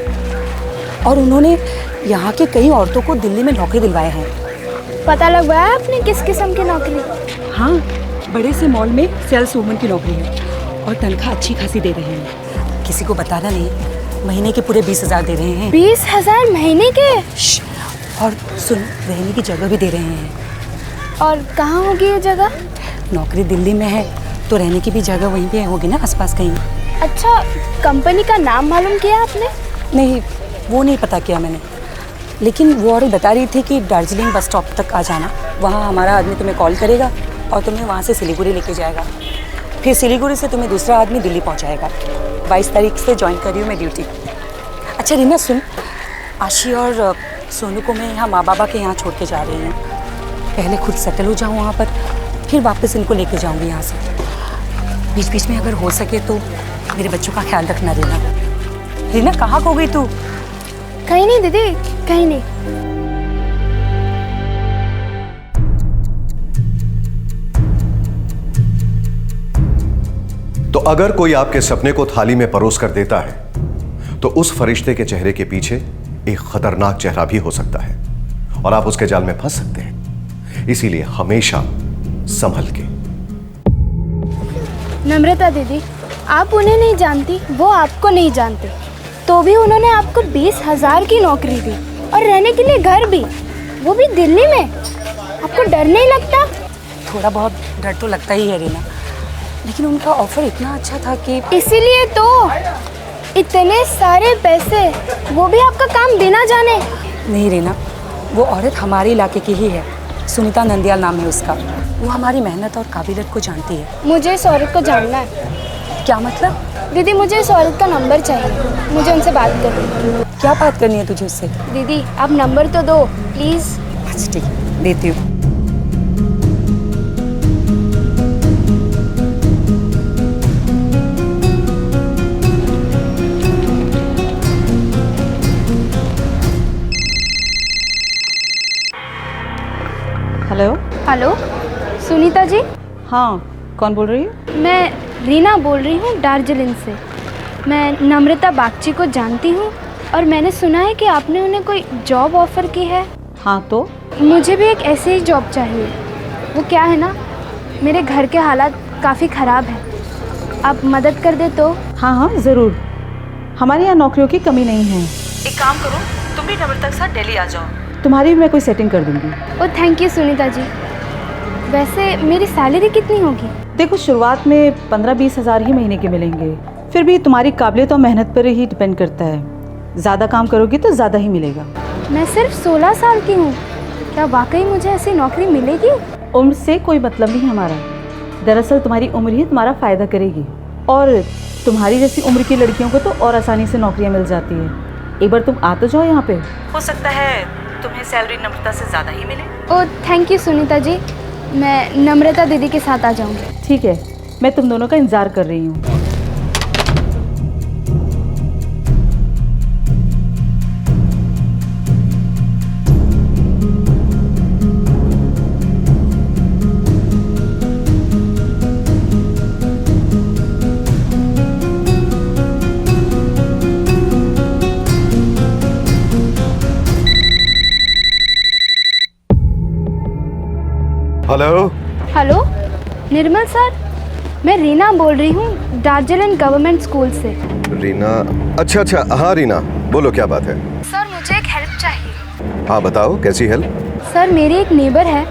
और उन्होंने यहाँ के कई औरतों को दिल्ली में नौकरी दिलवाए हैं। पता लगवाया आपने किस किस्म की नौकरी? हाँ, बड़े से मॉल में सेल्स वूमन की नौकरी है और तनख्वाह अच्छी खासी दे रहे हैं। किसी को बताना नहीं, महीने के पूरे 20,000 दे रहे हैं। 20,000 महीने के? और सुन, रहने की जगह भी दे रहे हैं। और कहाँ होगी ये जगह? नौकरी दिल्ली में है तो रहने की भी जगह वहीं पे होगी ना, आसपास कहीं। अच्छा, कंपनी का नाम मालूम किया आपने? नहीं, वो नहीं पता किया मैंने, लेकिन वो औरत बता रही थी कि दार्जिलिंग बस स्टॉप तक आ जाना, वहाँ हमारा आदमी तुम्हें कॉल करेगा और तुम्हें वहाँ से सिलीगुड़ी लेके जाएगा। फिर सिलीगुड़ी से तुम्हें दूसरा आदमी दिल्ली पहुँचाएगा। 22 तारीख से ज्वाइन कर रही हूँ मैं ड्यूटी। अच्छा रीना सुन, आशी और सोनू को मैं यहाँ माँ बाबा के यहाँ छोड़ के जा रही हूँ। पहले खुद सेटल हो जाऊँ वहाँ पर, फिर वापस इनको लेके जाऊँगी यहाँ से। बीच बीच में अगर हो सके तो मेरे बच्चों का ख्याल रखना रीना। रीना कहाँ खो गई तू? कहीं नहीं दीदी, कहीं नहीं। तो अगर कोई आपके सपने को थाली में परोस कर देता है तो उस फरिश्ते के चेहरे के पीछे एक खतरनाक चेहरा भी हो सकता है और आप उसके जाल में फंस सकते हैं। इसीलिए हमेशा संभल के। नम्रता दीदी, आप उन्हें नहीं जानती, वो आपको नहीं जानते, तो भी उन्होंने आपको 20,000 की नौकरी दी और रहने के लिए घर भी, वो भी दिल्ली में। आपको डर नहीं लगता? थोड़ा बहुत डर तो लगता ही है रीना, लेकिन उनका ऑफर इतना अच्छा था कि इसीलिए तो इतने सारे पैसे, वो भी आपका काम बिना जाने। नहीं रीना, वो औरत हमारे इलाके की ही है, सुनीता नंदियाल नाम है उसका। वो हमारी मेहनत और काबिलियत को जानती है। मुझे इस औरत को जानना है। क्या मतलब? दीदी मुझे इस औरत का नंबर चाहिए, मुझे उनसे बात करनी है। क्या बात करनी है तुझे उससे? दीदी आप नंबर तो दो प्लीज़। अच्छा ठीक है, देती हूँ। हेलो। हेलो सुनीता जी। हाँ, कौन बोल रही है? मैं रीना बोल रही हूँ दार्जिलिंग से। मैं नम्रता बागची को जानती हूँ और मैंने सुना है कि आपने उन्हें कोई जॉब ऑफ़र की है। हाँ तो? मुझे भी एक ऐसे ही जॉब चाहिए। वो क्या है ना, मेरे घर के हालात काफ़ी ख़राब हैं, आप मदद कर दे तो? हाँ हाँ ज़रूर, हमारे यहाँ नौकरियों की कमी नहीं है। एक काम करो, तुम भी नम्रता के साथ दिल्ली आ जाओ, तुम्हारी भी मैं कोई सेटिंग कर दूंगी। ओ थैंक यू सुनीता जी। वैसे मेरी सैलरी कितनी होगी? देखो शुरुआत में 15-20 हज़ार ही महीने के मिलेंगे, फिर भी तुम्हारी काबिलियत और मेहनत पर ही डिपेंड करता है। ज़्यादा काम करोगी तो ज़्यादा ही मिलेगा। मैं सिर्फ 16 साल की हूँ, क्या वाकई मुझे ऐसी नौकरी मिलेगी? उम्र से कोई मतलब नहीं हमारा, दरअसल तुम्हारी उम्र ही तुम्हारा फ़ायदा करेगी। और तुम्हारी जैसी उम्र की लड़कियों को तो और आसानी से नौकरियाँ मिल जाती है। एक बार तुम आ तो जाओ यहाँ पे, हो सकता है तुम्हें सैलरी नम्रता से ज़्यादा ही मिले। ओ थैंक यू सुनीता जी, मैं नम्रता दीदी के साथ आ जाऊँगी। ठीक है, मैं तुम दोनों का इंतज़ार कर रही हूँ। हेलो। हेलो निर्मल सर, मैं रीना बोल रही हूँ दार्जिलिंग गवर्नमेंट स्कूल से। रीना? अच्छा अच्छा, हाँ रीना, बोलो क्या बात है? सर मुझे एक हेल्प चाहिए। हाँ बताओ, कैसी हेल्प? सर मेरी एक नेबर है,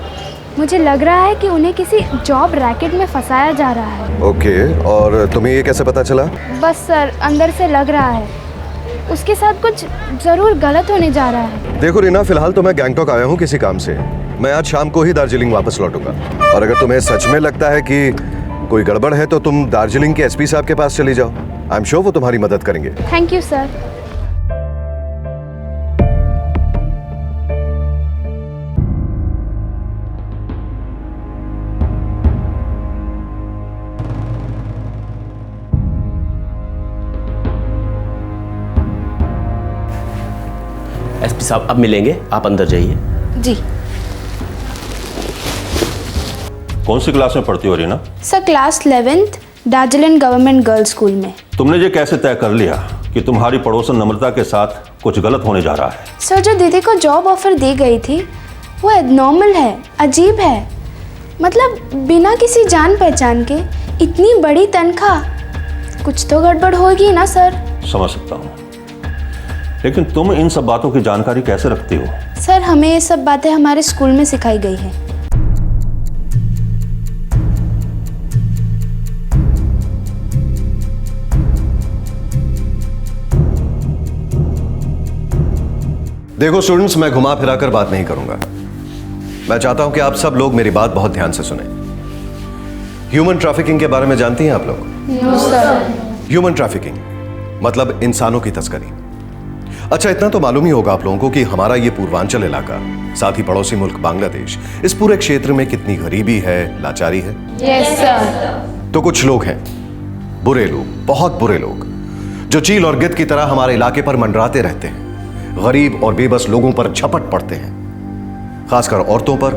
मुझे लग रहा है कि उन्हें किसी जॉब रैकेट में फंसाया जा रहा है। ओके, और तुम्हें ये कैसे पता चला? बस सर अंदर से लग रहा है उसके साथ कुछ ज़रूर गलत होने जा रहा है। देखो रीना, फिलहाल तो मैं गैंगटॉक आया हूँ किसी काम से। मैं आज शाम को ही दार्जिलिंग वापस लौटूंगा, और अगर तुम्हें सच में लगता है कि कोई गड़बड़ है तो तुम दार्जिलिंग के एसपी साहब के पास चली जाओ। आई एम श्योर वो तुम्हारी मदद करेंगे। Thank you sir. एसपी साहब अब मिलेंगे, आप अंदर जाइए। जी। कौन सी क्लास में पढ़ती हो Reena? Sir class 11th Darjeeling government girls school में। तुमने ये कैसे तय कर लिया कि तुम्हारी पड़ोसन नम्रता के साथ कुछ गलत होने जा रहा है? सर जो दीदी को जॉब ऑफर दी गई थी वो एबनॉर्मल है, अजीब है। मतलब बिना किसी जान पहचान के इतनी बड़ी तनख्वाह, कुछ तो गड़बड़ होगी ना सर। समझ सकता हूँ, लेकिन तुम इन सब बातों की जानकारी कैसे रखती हो? सर हमें ये सब बातें हमारे स्कूल में सिखाई गई है। देखो स्टूडेंट्स, मैं घुमा फिरा कर बात नहीं करूंगा। मैं चाहता हूं कि आप सब लोग मेरी बात बहुत ध्यान से सुने। ह्यूमन ट्रैफिकिंग के बारे में जानती हैं आप लोग? No sir. ह्यूमन ट्रैफिकिंग मतलब इंसानों की तस्करी। अच्छा, इतना तो मालूम ही होगा आप लोगों को कि हमारा ये पूर्वांचल इलाका, साथ ही पड़ोसी मुल्क बांग्लादेश, इस पूरे क्षेत्र में कितनी गरीबी है, लाचारी है। Yes sir. तो कुछ लोग हैं, बुरे लोग, बहुत बुरे लोग, जो चील और गिद्ध की तरह हमारे इलाके पर मंडराते रहते हैं, गरीब और बेबस लोगों पर झपट पड़ते हैं, खासकर औरतों पर,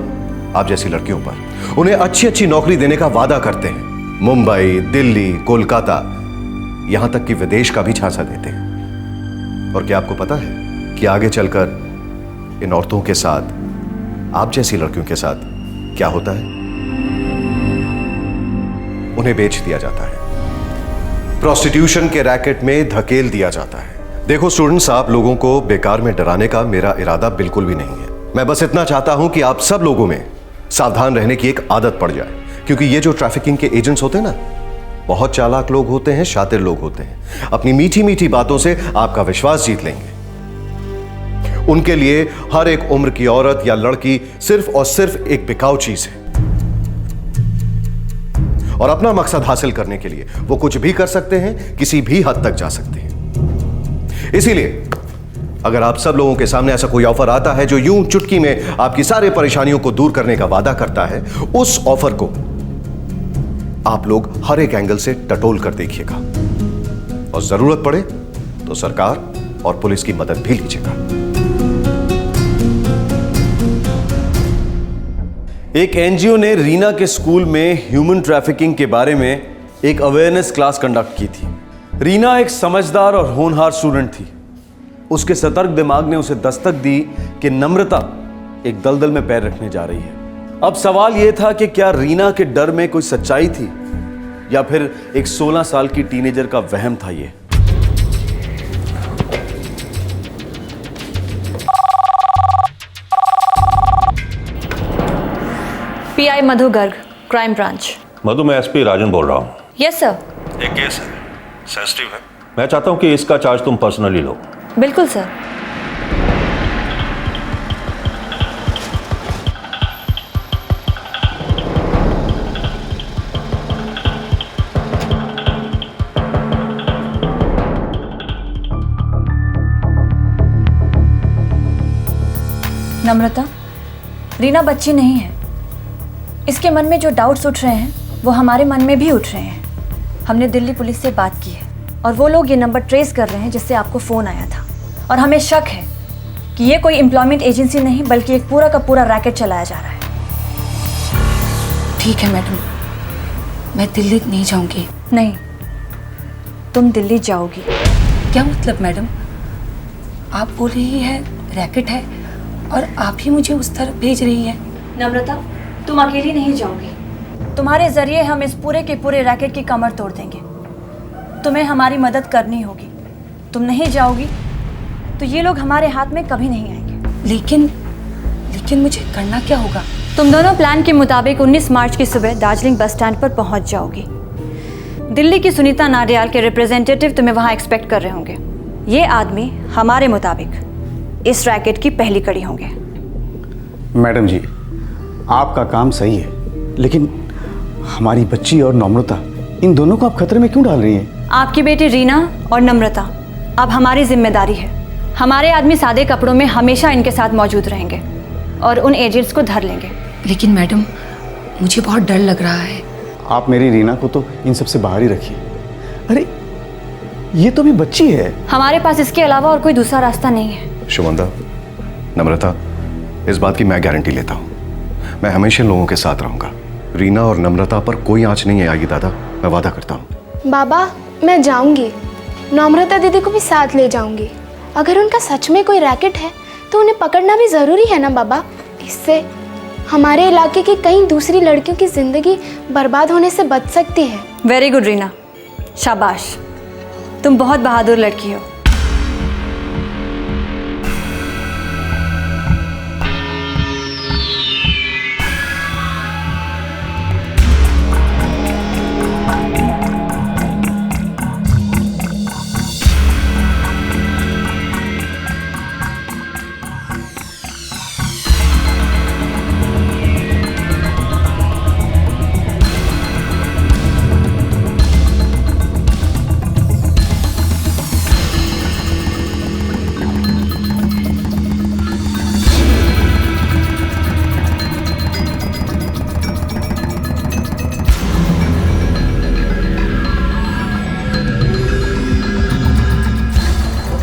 आप जैसी लड़कियों पर। उन्हें अच्छी अच्छी नौकरी देने का वादा करते हैं, मुंबई, दिल्ली, कोलकाता, यहां तक कि विदेश का भी झांसा देते हैं। और क्या आपको पता है कि आगे चलकर इन औरतों के साथ, आप जैसी लड़कियों के साथ क्या होता है? उन्हें बेच दिया जाता है, प्रोस्टिट्यूशन के रैकेट में धकेल दिया जाता है। देखो स्टूडेंट्स, आप लोगों को बेकार में डराने का मेरा इरादा बिल्कुल भी नहीं है। मैं बस इतना चाहता हूं कि आप सब लोगों में सावधान रहने की एक आदत पड़ जाए, क्योंकि ये जो ट्रैफिकिंग के एजेंट्स होते हैं ना, बहुत चालाक लोग होते हैं, शातिर लोग होते हैं। अपनी मीठी मीठी बातों से आपका विश्वास जीत लेंगे। उनके लिए हर एक उम्र की औरत या लड़की सिर्फ और सिर्फ एक बिकाऊ चीज है, और अपना मकसद हासिल करने के लिए वो कुछ भी कर सकते हैं, किसी भी हद तक जा सकते हैं। इसीलिए अगर आप सब लोगों के सामने ऐसा कोई ऑफर आता है जो यूं चुटकी में आपकी सारी परेशानियों को दूर करने का वादा करता है, उस ऑफर को आप लोग हर एक एंगल से टटोल कर देखिएगा, और जरूरत पड़े तो सरकार और पुलिस की मदद भी लीजिएगा। एक एनजीओ ने रीना के स्कूल में ह्यूमन ट्रैफिकिंग के बारे में एक अवेयरनेस क्लास कंडक्ट की थी। रीना एक समझदार और होनहार स्टूडेंट थी। उसके सतर्क दिमाग ने उसे दस्तक दी कि नम्रता एक दलदल में पैर रखने जा रही है। अब सवाल यह था कि क्या रीना के डर में कोई सच्चाई थी, या फिर एक 16 साल की टीनेजर का वहम था ये। पीआई मधु गर्ग, क्राइम ब्रांच। मधु, मैं एसपी राजन बोल रहा हूँ। Yes sir. एक केस है, सेंसिटिव है। मैं चाहता हूँ कि इसका चार्ज तुम पर्सनली लो। बिल्कुल सर। नम्रता, रीना बच्ची नहीं है। इसके मन में जो डाउट्स उठ रहे हैं वो हमारे मन में भी उठ रहे हैं। हमने दिल्ली पुलिस से बात की है और वो लोग ये नंबर ट्रेस कर रहे हैं जिससे आपको फ़ोन आया था, और हमें शक है कि ये कोई एम्प्लॉयमेंट एजेंसी नहीं बल्कि एक पूरा का पूरा रैकेट चलाया जा रहा है। ठीक है मैडम, मैं दिल्ली नहीं जाऊंगी। नहीं, तुम दिल्ली जाओगी। क्या मतलब मैडम? आप बोल रही है रैकेट है और आप ही मुझे उस तरफ भेज रही है। नम्रता, तुम अकेली नहीं जाओगी। तुम्हारे जरिए हम इस पूरे के पूरे रैकेट की कमर तोड़ देंगे। तुम्हें हमारी मदद करनी होगी। तुम नहीं जाओगी तो ये लोग हमारे हाथ में कभी नहीं आएंगे। लेकिन मुझे करना क्या होगा? तुम दोनों प्लान के मुताबिक 19 मार्च की सुबह दार्जिलिंग बस स्टैंड पर पहुंच जाओगी। दिल्ली की सुनीता नाडियाल के रिप्रेजेंटेटिव तुम्हें वहां एक्सपेक्ट कर रहे होंगे। ये आदमी हमारे मुताबिक इस रैकेट की पहली कड़ी होंगे। मैडम जी, आपका काम सही है, लेकिन हमारी बच्ची और नम्रता, इन दोनों को आप खतरे में क्यों डाल रही हैं? आपकी बेटी रीना और नम्रता अब हमारी जिम्मेदारी है। हमारे आदमी सादे कपड़ों में हमेशा इनके साथ मौजूद रहेंगे और उन एजेंट्स को धर लेंगे। लेकिन मैडम, मुझे बहुत डर लग रहा है। आप मेरी रीना को तो इन सब से बाहर ही रखिए। अरे ये तो भी बच्ची है। हमारे पास इसके अलावा और कोई दूसरा रास्ता नहीं है। शुभंदा, नम्रता, इस बात की मैं गारंटी लेता हूँ, मैं हमेशा लोगों के साथ रहूंगा। रीना और नम्रता पर कोई आंच नहीं आएगी दादा, मैं वादा करता हूँ। बाबा, मैं जाऊंगी, नम्रता दीदी को भी साथ ले जाऊंगी। अगर उनका सच में कोई रैकेट है तो उन्हें पकड़ना भी जरूरी है ना बाबा। इससे हमारे इलाके की कई दूसरी लड़कियों की जिंदगी बर्बाद होने से बच सकती है। वेरी गुड रीना, शाबाश, तुम बहुत बहादुर लड़की हो।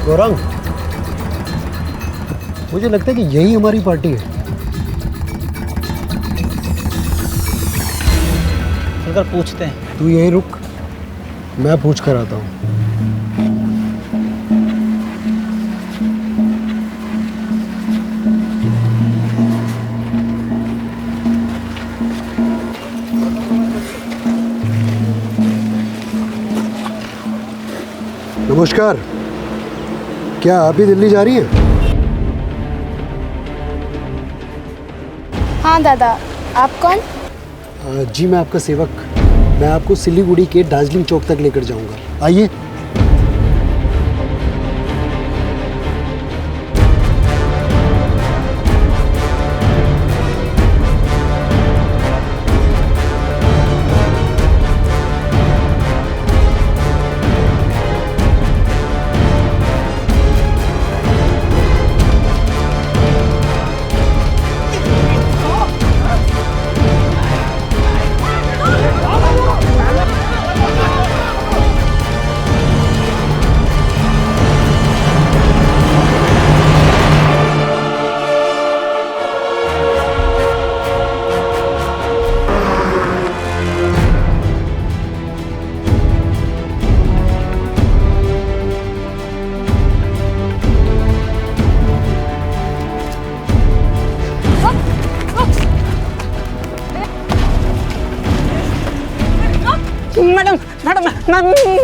गौरंग, मुझे लगता है कि यही हमारी पार्टी है। चलकर पूछते हैं। तू यहीं रुक, मैं पूछ कर आता हूँ। नमस्कार, क्या आप भी दिल्ली जा रही हैं? हाँ दादा, आप कौन? जी मैं आपका सेवक। मैं आपको सिलीगुड़ी के दार्जिलिंग चौक तक लेकर जाऊंगा। आइए।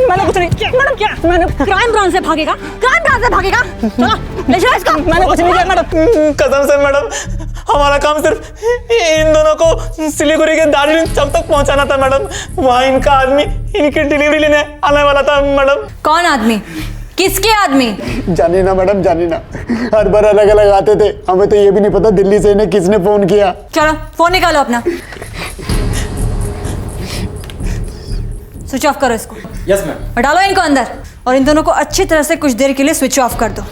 मैंने कुछ नहीं किया। मैडम क्या? मैंने क्राइम ब्रांच से भागेगा? क्राइम ब्रांच से भागेगा? चलो ले जाओ इसको। मैंने कुछ नहीं किया मैडम। कसम से मैडम, हमारा काम सिर्फ इन दोनों को सिलीगुड़ी के दार्जिलिंग चौक तक पहुंचाना था मैडम। वहाँ इनका आदमी इनकी डिलीवरी लेने आने वाला था मैडम। कौन आदमी? किसके आदमी? जानी ना मैडम, जानी ना, हर बार अलग अलग आते थे, हमें तो ये भी नहीं पता दिल्ली से इन्हें किसने फोन किया। चलो फोन निकालो अपना, स्विच ऑफ करो इसको। Yes ma'am. डालो इनको अंदर और इन दोनों को अच्छी तरह से कुछ देर के लिए स्विच ऑफ कर दो।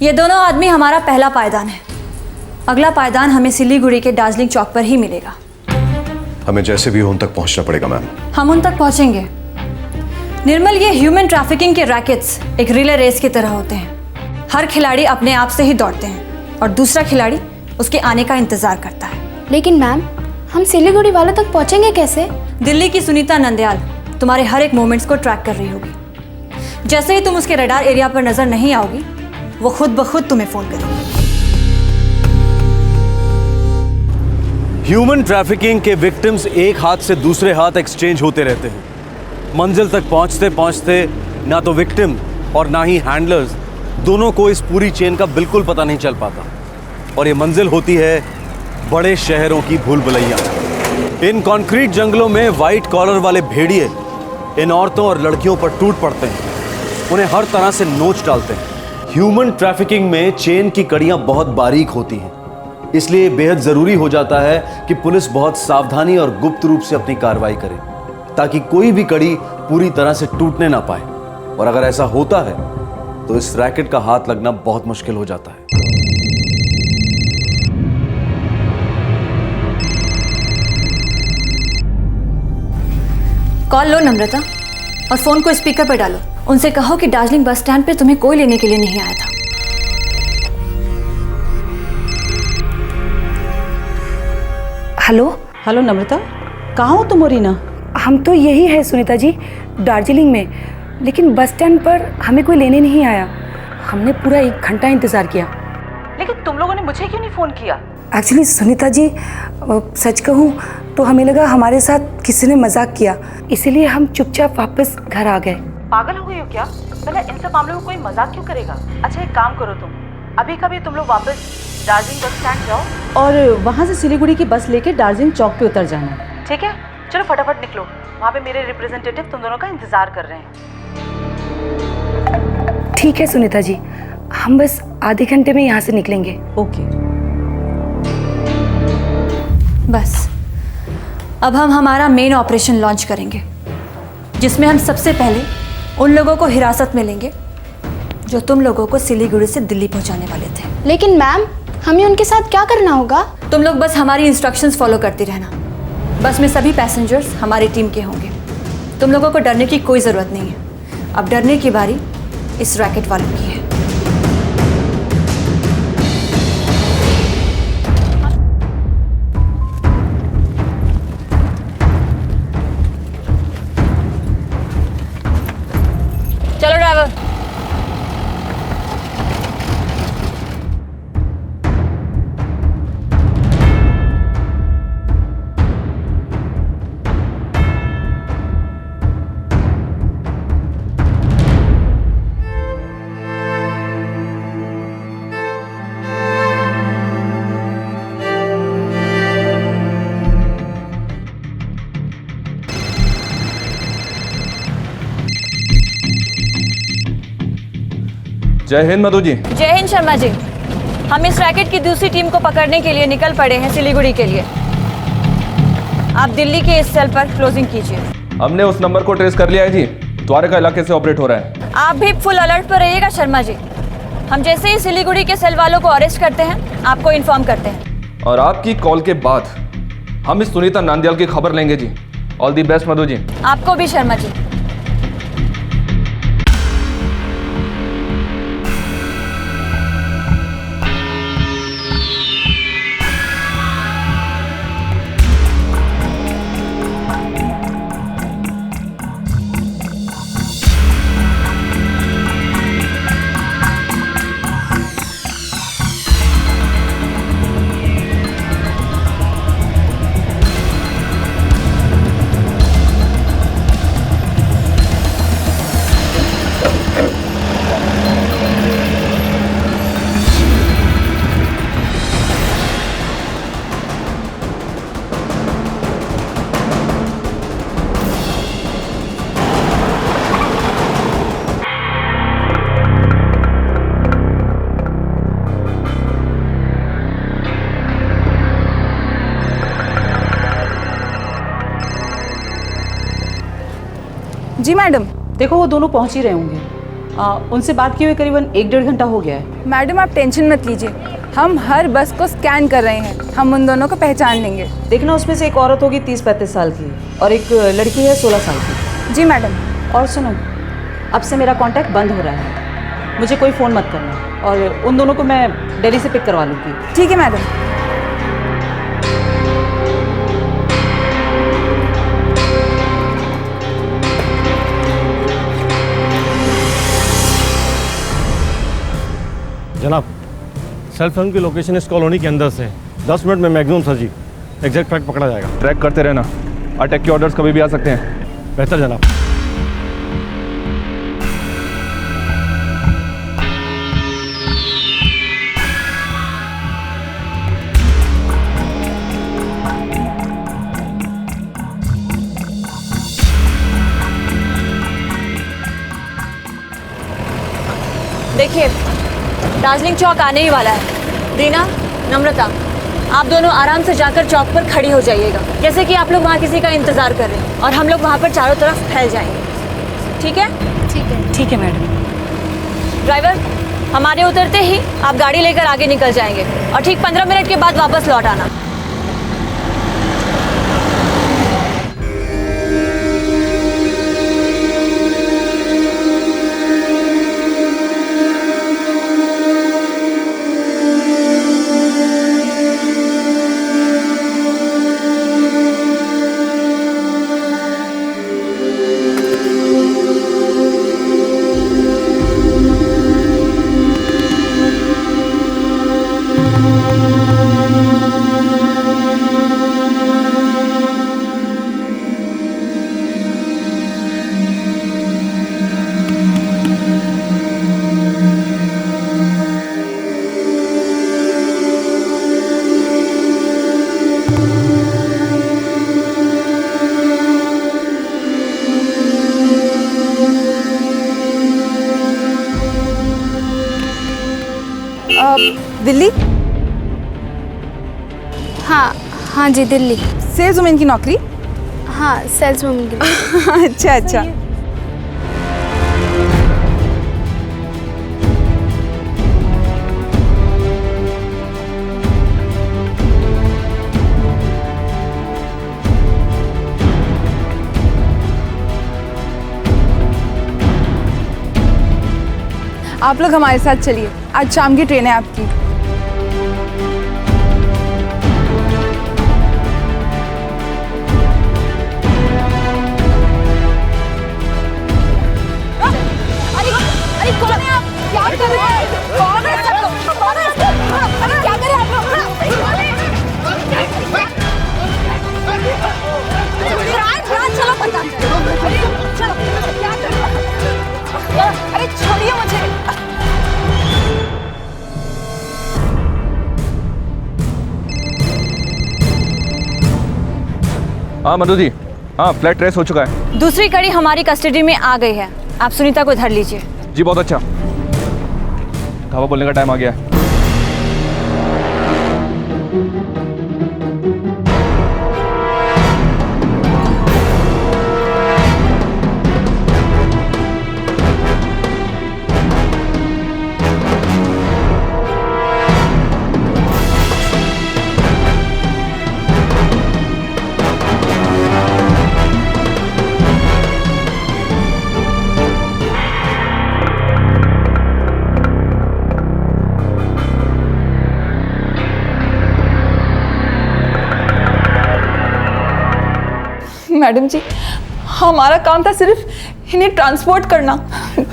ये दोनों आदमी हमारा पहला पायदान है। अगला पायदान हमें सिलीगुड़ी के दार्जिलिंग चौक पर ही मिलेगा। हमें जैसे भी हो उन तक पहुंचना पड़ेगा मैम। हम उन तक पहुंचेंगे। निर्मल, ये ह्यूमन ट्रैफिकिंग के रैकेट्स एक रिले रेस की तरह होते हैं। हर खिलाड़ी अपने आप से ही दौड़ते हैं और दूसरा खिलाड़ी उसके आने का इंतजार करता है। लेकिन मैम, हम सिलीगुड़ी वालों तक पहुंचेंगे कैसे? दिल्ली की सुनीता नंदयाल तुम्हारे हर एक मोमेंट्स को ट्रैक कर रही होगी। जैसे ही तुम उसके रडार एरिया पर नजर नहीं आओगी, वो खुद ब खुद तुम्हें फोन करेगी। ह्यूमन ट्रैफिकिंग के विक्टिम्स एक हाथ से दूसरे हाथ एक्सचेंज होते रहते हैं। मंजिल तक पहुंचते पहुंचते ना तो विक्टिम और ना ही हैंडलर्स दोनों को इस पूरी चेन का बिल्कुल पता नहीं चल पाता, और ये मंजिल होती है बड़े शहरों की भूल भुलैया। इन कंक्रीट जंगलों में व्हाइट कॉलर वाले भेड़िए इन औरतों और लड़कियों पर टूट पड़ते हैं, उन्हें हर तरह से नोच डालते हैं। ह्यूमन ट्रैफिकिंग में चेन की कड़ियां बहुत बारीक होती हैं, इसलिए बेहद जरूरी हो जाता है कि पुलिस बहुत सावधानी और गुप्त रूप से अपनी कार्रवाई करे, ताकि कोई भी कड़ी पूरी तरह से टूटने ना पाए। और अगर ऐसा होता है तो इस रैकेट का हाथ लगना बहुत मुश्किल हो जाता है। कॉल लो नम्रता और फोन को स्पीकर पर डालो। उनसे कहो कि दार्जिलिंग बस स्टैंड पे तुम्हें कोई लेने के लिए नहीं आया था। हेलो। हेलो नम्रता, कहाँ हो तुम और रीना? हम तो यही है सुनीता जी, दार्जिलिंग में, लेकिन बस स्टैंड पर हमें कोई लेने नहीं आया। हमने पूरा 1 घंटा इंतज़ार किया। लेकिन तुम लोगों ने मुझे क्यों नहीं फ़ोन किया? एक्चुअली सुनीता जी, सच कहूँ तो हमें लगा हमारे साथ किसी ने मजाक किया, इसीलिए हम चुपचाप वापस घर आ गए। पागल हो गई हो क्या? पहले इन सब मामलों में कोई मजाक क्यों करेगा? अच्छा एक काम करो, तुम अभी कभी तुम लोग वापस दार्जिलिंग बस स्टैंड जाओ और वहाँ से सिलीगुड़ी की बस लेके दार्जिलिंग चौक पे उतर जाना, ठीक है? चलो फटाफट निकलो, वहाँ पे मेरे रिप्रेजेंटेटिव तुम दोनों का इंतजार कर रहे हैं। ठीक है सुनीता जी, हम बस आधे घंटे में यहाँ से निकलेंगे। ओके। बस अब हम हमारा मेन ऑपरेशन लॉन्च करेंगे, जिसमें हम सबसे पहले उन लोगों को हिरासत में लेंगे जो तुम लोगों को सिलीगुड़ी से दिल्ली पहुंचाने वाले थे। लेकिन मैम, हमें उनके साथ क्या करना होगा? तुम लोग बस हमारी इंस्ट्रक्शंस फॉलो करती रहना। बस में सभी पैसेंजर्स हमारी टीम के होंगे। तुम लोगों को डरने की कोई ज़रूरत नहीं है। अब डरने की बारी इस रैकेट वालों की है। चलो ड्राइवर। जय हिंद मधु जी। जय हिंद शर्मा जी। हम इस रैकेट की दूसरी टीम को पकड़ने के लिए निकल पड़े हैं सिलीगुड़ी के लिए। आप दिल्ली के इस सेल पर क्लोजिंग कीजिए। हमने उस नंबर को ट्रेस कर लिया है जी, द्वारका इलाके से ऑपरेट हो रहा है। आप भी फुल अलर्ट पर रहिएगा शर्मा जी। हम जैसे ही सिलीगुड़ी के सेल वालों को अरेस्ट करते हैं, आपको इन्फॉर्म करते हैं। और आपकी कॉल के बाद हम इस सुनीता नांदियाल की खबर लेंगे जी। All the best Madhu ji. आपको भी शर्मा जी। जी मैडम। देखो वो दोनों पहुंच ही रहे होंगे। उनसे बात किए हुए करीबन 1-1.5 घंटा हो गया है। मैडम आप टेंशन मत लीजिए, हम हर बस को स्कैन कर रहे हैं, हम उन दोनों को पहचान लेंगे। देखना उसमें से एक औरत होगी 30-35 साल की और एक लड़की है 16 साल की। जी मैडम। और सुनो, अब से मेरा कांटेक्ट बंद हो रहा है, मुझे कोई फ़ोन मत करना और उन दोनों को मैं दिल्ली से पिक करवा लूँगी। ठीक है मैडम। जनाब, सेल फोन की लोकेशन इस कॉलोनी के अंदर से 10 मिनट में मैक्सिमम सर जी एग्जैक्ट ट्रैक पकड़ा जाएगा। ट्रैक करते रहना, अटैक के ऑर्डर्स कभी भी आ सकते हैं। बेहतर जनाब। देखिए दार्जिलिंग चौक आने ही वाला है। रीना, नम्रता, आप दोनों आराम से जाकर चौक पर खड़ी हो जाइएगा, जैसे कि आप लोग वहाँ किसी का इंतजार कर रहे हैं, और हम लोग वहाँ पर चारों तरफ फैल जाएंगे। ठीक है? ठीक है। ठीक है मैडम। ड्राइवर, हमारे उतरते ही आप गाड़ी लेकर आगे निकल जाएंगे और ठीक 15 मिनट के बाद वापस लौट आना। दिल्ली? हाँ जी दिल्ली। सेल्स वुमेन की नौकरी? हाँ सेल्स वुमेन की। अच्छा अच्छा। आप लोग हमारे साथ चलिए, आज शाम की ट्रेन है आपकी। अरे कौन है आप? क्या कर रहे हैं? कौन है सब लोग? कौन है सब लोग? अरे क्या कर रहे हैं आप लोग? चलो पता चलो क्या कर रहे हैं? अरे छोड़िए मुझे। हाँ मधु जी, हाँ फ्लैट ट्रेस हो चुका है। दूसरी कड़ी हमारी कस्टडी में आ गई है, आप सुनीता को धर लीजिए। जी बहुत अच्छा, धावा बोलने का टाइम आ गया है। मैडम जी, हमारा काम था सिर्फ इन्हें ट्रांसपोर्ट करना।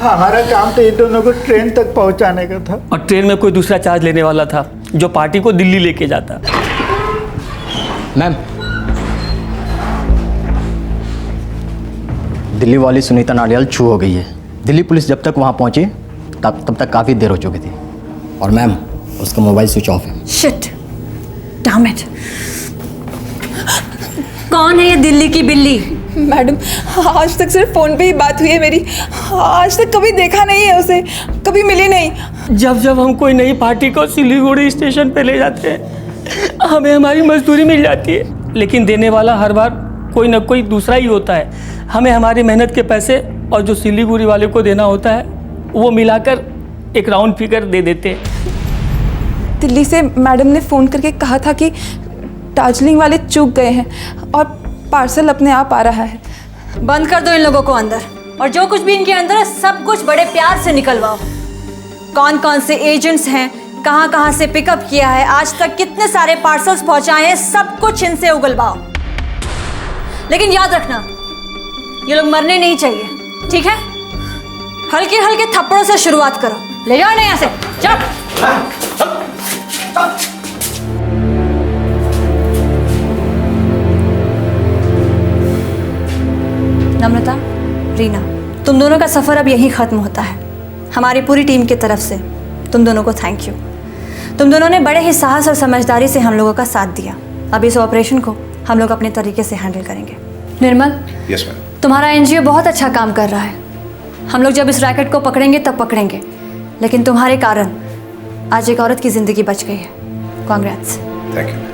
हमारा काम तो इन दोनों को ट्रेन तक पहुंचाने का था। और ट्रेन में कोई दूसरा चार्ज लेने वाला था जो पार्टी को दिल्ली लेके जाता। मैम, दिल्ली वाली सुनीता नाडियाल छू हो गई है। दिल्ली पुलिस जब तक वहाँ पहुँची तब तक काफ़ी देर हो चुकी थी, और मैम उसका मोबाइल स्विच ऑफ है। Shit, damn it. कौन है ये दिल्ली की बिल्ली? मैडम, आज तक सिर्फ फोन पे ही बात हुई है मेरी, आज तक कभी देखा नहीं है उसे, कभी मिली नहीं। जब जब हम कोई नई पार्टी को सिलीगुड़ी स्टेशन पे ले जाते हैं, हमें हमारी मजदूरी मिल जाती है, लेकिन देने वाला हर बार कोई ना कोई दूसरा ही होता है। हमें हमारी मेहनत के पैसे और जो सिलीगुड़ी वाले को देना होता है वो मिलाकर एक राउंड फिगर दे देते हैं। दिल्ली से मैडम ने फ़ोन करके कहा था कि दार्जिलिंग वाले चूक गए हैं और पार्सल अपने आप आ रहा है। बंद कर दो इन लोगों को अंदर, और जो कुछ भी इनके अंदर है सब कुछ बड़े प्यार से निकलवाओ। कौन कौन से एजेंट्स हैं, कहाँ कहाँ से पिकअप किया है, आज तक कितने सारे पार्सल्स पहुंचाए हैं, सब कुछ इनसे उगलवाओ। लेकिन याद रखना, ये लोग मरने नहीं चाहिए, ठीक है? हल्के हल्के थप्पड़ों से शुरुआत करो। ले जाओ ना यहाँ से, जाओ। नम्रता, रीना, तुम दोनों का सफ़र अब यहीं ख़त्म होता है। हमारी पूरी टीम की तरफ से तुम दोनों को थैंक यू। तुम दोनों ने बड़े ही साहस और समझदारी से हम लोगों का साथ दिया। अब इस ऑपरेशन को हम लोग अपने तरीके से हैंडल करेंगे। निर्मल, यस मैम। तुम्हारा एनजीओ बहुत अच्छा काम कर रहा है। हम लोग जब इस रैकेट को पकड़ेंगे तब पकड़ेंगे, लेकिन तुम्हारे कारण आज एक औरत की ज़िंदगी बच गई है। कॉन्ग्रेट्स। Thank you.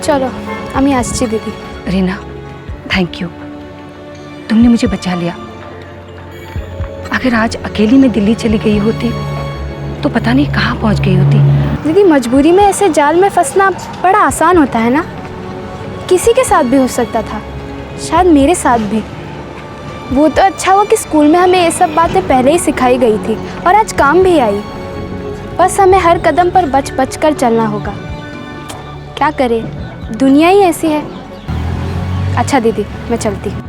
চলো আমি আসছি দিদি। रीना, थैंक यू, तुमने मुझे बचा लिया। अगर आज अकेली में दिल्ली चली गई होती तो पता नहीं कहाँ पहुँच गई होती। दीदी मजबूरी में ऐसे जाल में फंसना बड़ा आसान होता है ना, किसी के साथ भी हो सकता था, शायद मेरे साथ भी। वो तो अच्छा हुआ कि स्कूल में हमें ये सब बातें पहले ही सिखाई गई थी और आज काम भी आई। बस हमें हर कदम पर बच बच कर चलना होगा। क्या करें, दुनिया ही ऐसी है। अच्छा दीदी, मैं चलती हूँ।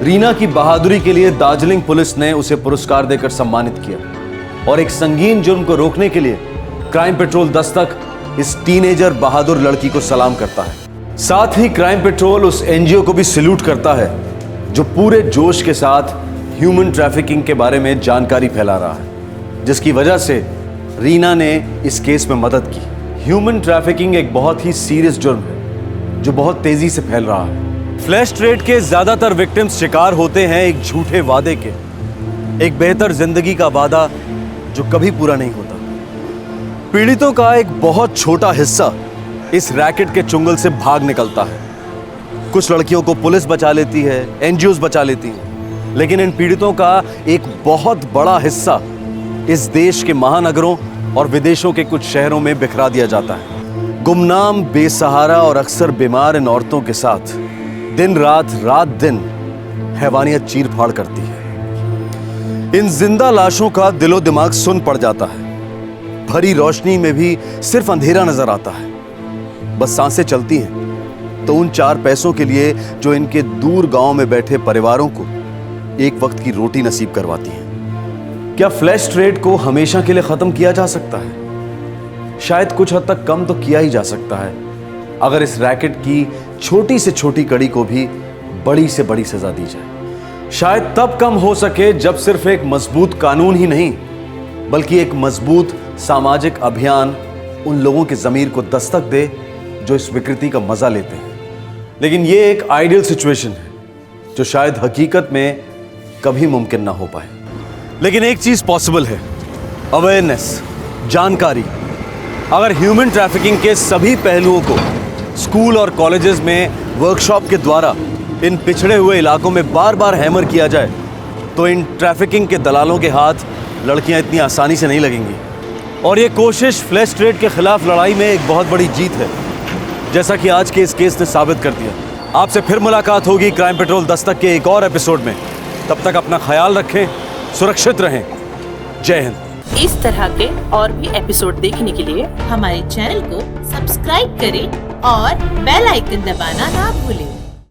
रीना की बहादुरी के लिए दार्जिलिंग पुलिस ने उसे पुरस्कार देकर सम्मानित किया और एक संगीन जुर्म को रोकने के लिए क्राइम पेट्रोल दस्तक इस टीनेजर बहादुर लड़की को सलाम करता है। साथ ही क्राइम पेट्रोल उस एनजीओ को भी सैल्यूट करता है जो पूरे जोश के साथ ह्यूमन ट्रैफिकिंग के बारे में जानकारी फैला रहा है, जिसकी वजह से रीना ने इस केस में मदद की। ह्यूमन ट्रैफिकिंग एक बहुत ही सीरियस जुर्म है जो बहुत तेजी से फैल रहा है। फ्लैश ट्रेड के ज्यादातर विक्टिम्स शिकार होते हैं एक झूठे वादे के, एक बेहतर जिंदगी का वादा जो कभी पूरा नहीं होता। पीड़ितों का एक बहुत छोटा हिस्सा इस रैकेट के चुंगल से भाग निकलता है। कुछ लड़कियों को पुलिस बचा लेती है, एनजीओज बचा लेती हैं, लेकिन इन पीड़ितों का एक बहुत बड़ा हिस्सा इस देश के महानगरों और विदेशों के कुछ शहरों में बिखरा दिया जाता है। गुमनाम, बेसहारा और अक्सर बीमार इन औरतों के साथ दिन रात रात दिन हैवानियत चीर फाड़ करती है। इन जिंदा लाशों का दिलो दिमाग सुन पड़ जाता है। भरी रोशनी में भी सिर्फ अंधेरा नजर आता है। बस सांसें चलती हैं तो उन 4 पैसों के लिए जो इनके दूर गांव में बैठे परिवारों को एक वक्त की रोटी नसीब करवाती हैं। क्या फ्लैश ट्रेड को हमेशा के लिए खत्म किया जा सकता है? शायद कुछ हद तक कम तो किया ही जा सकता है अगर इस रैकेट की छोटी से छोटी कड़ी को भी बड़ी से बड़ी सजा दी जाए। शायद तब कम हो सके जब सिर्फ एक मजबूत कानून ही नहीं बल्कि एक मजबूत सामाजिक अभियान उन लोगों के ज़मीर को दस्तक दे जो इस विकृति का मजा लेते हैं। लेकिन ये एक आइडियल सिचुएशन है जो शायद हकीकत में कभी मुमकिन ना हो पाए। लेकिन एक चीज पॉसिबल है, अवेयरनेस, जानकारी। अगर ह्यूमन ट्रैफिकिंग के सभी पहलुओं को स्कूल और कॉलेजेस में वर्कशॉप के द्वारा इन पिछड़े हुए इलाकों में बार बार हैमर किया जाए तो इन ट्रैफिकिंग के दलालों के हाथ लड़कियां इतनी आसानी से नहीं लगेंगी। और ये कोशिश फ्लैश ट्रेड के खिलाफ लड़ाई में एक बहुत बड़ी जीत है, जैसा कि आज के इस केस ने साबित कर दिया। आपसे फिर मुलाकात होगी क्राइम पेट्रोल दस्तक के एक और एपिसोड में। तब तक अपना ख्याल रखें, सुरक्षित रहें। जय हिंद। इस तरह के और भी एपिसोड देखने के लिए हमारे चैनल को सब्सक्राइब करें और बेल आइकन दबाना ना भूलें।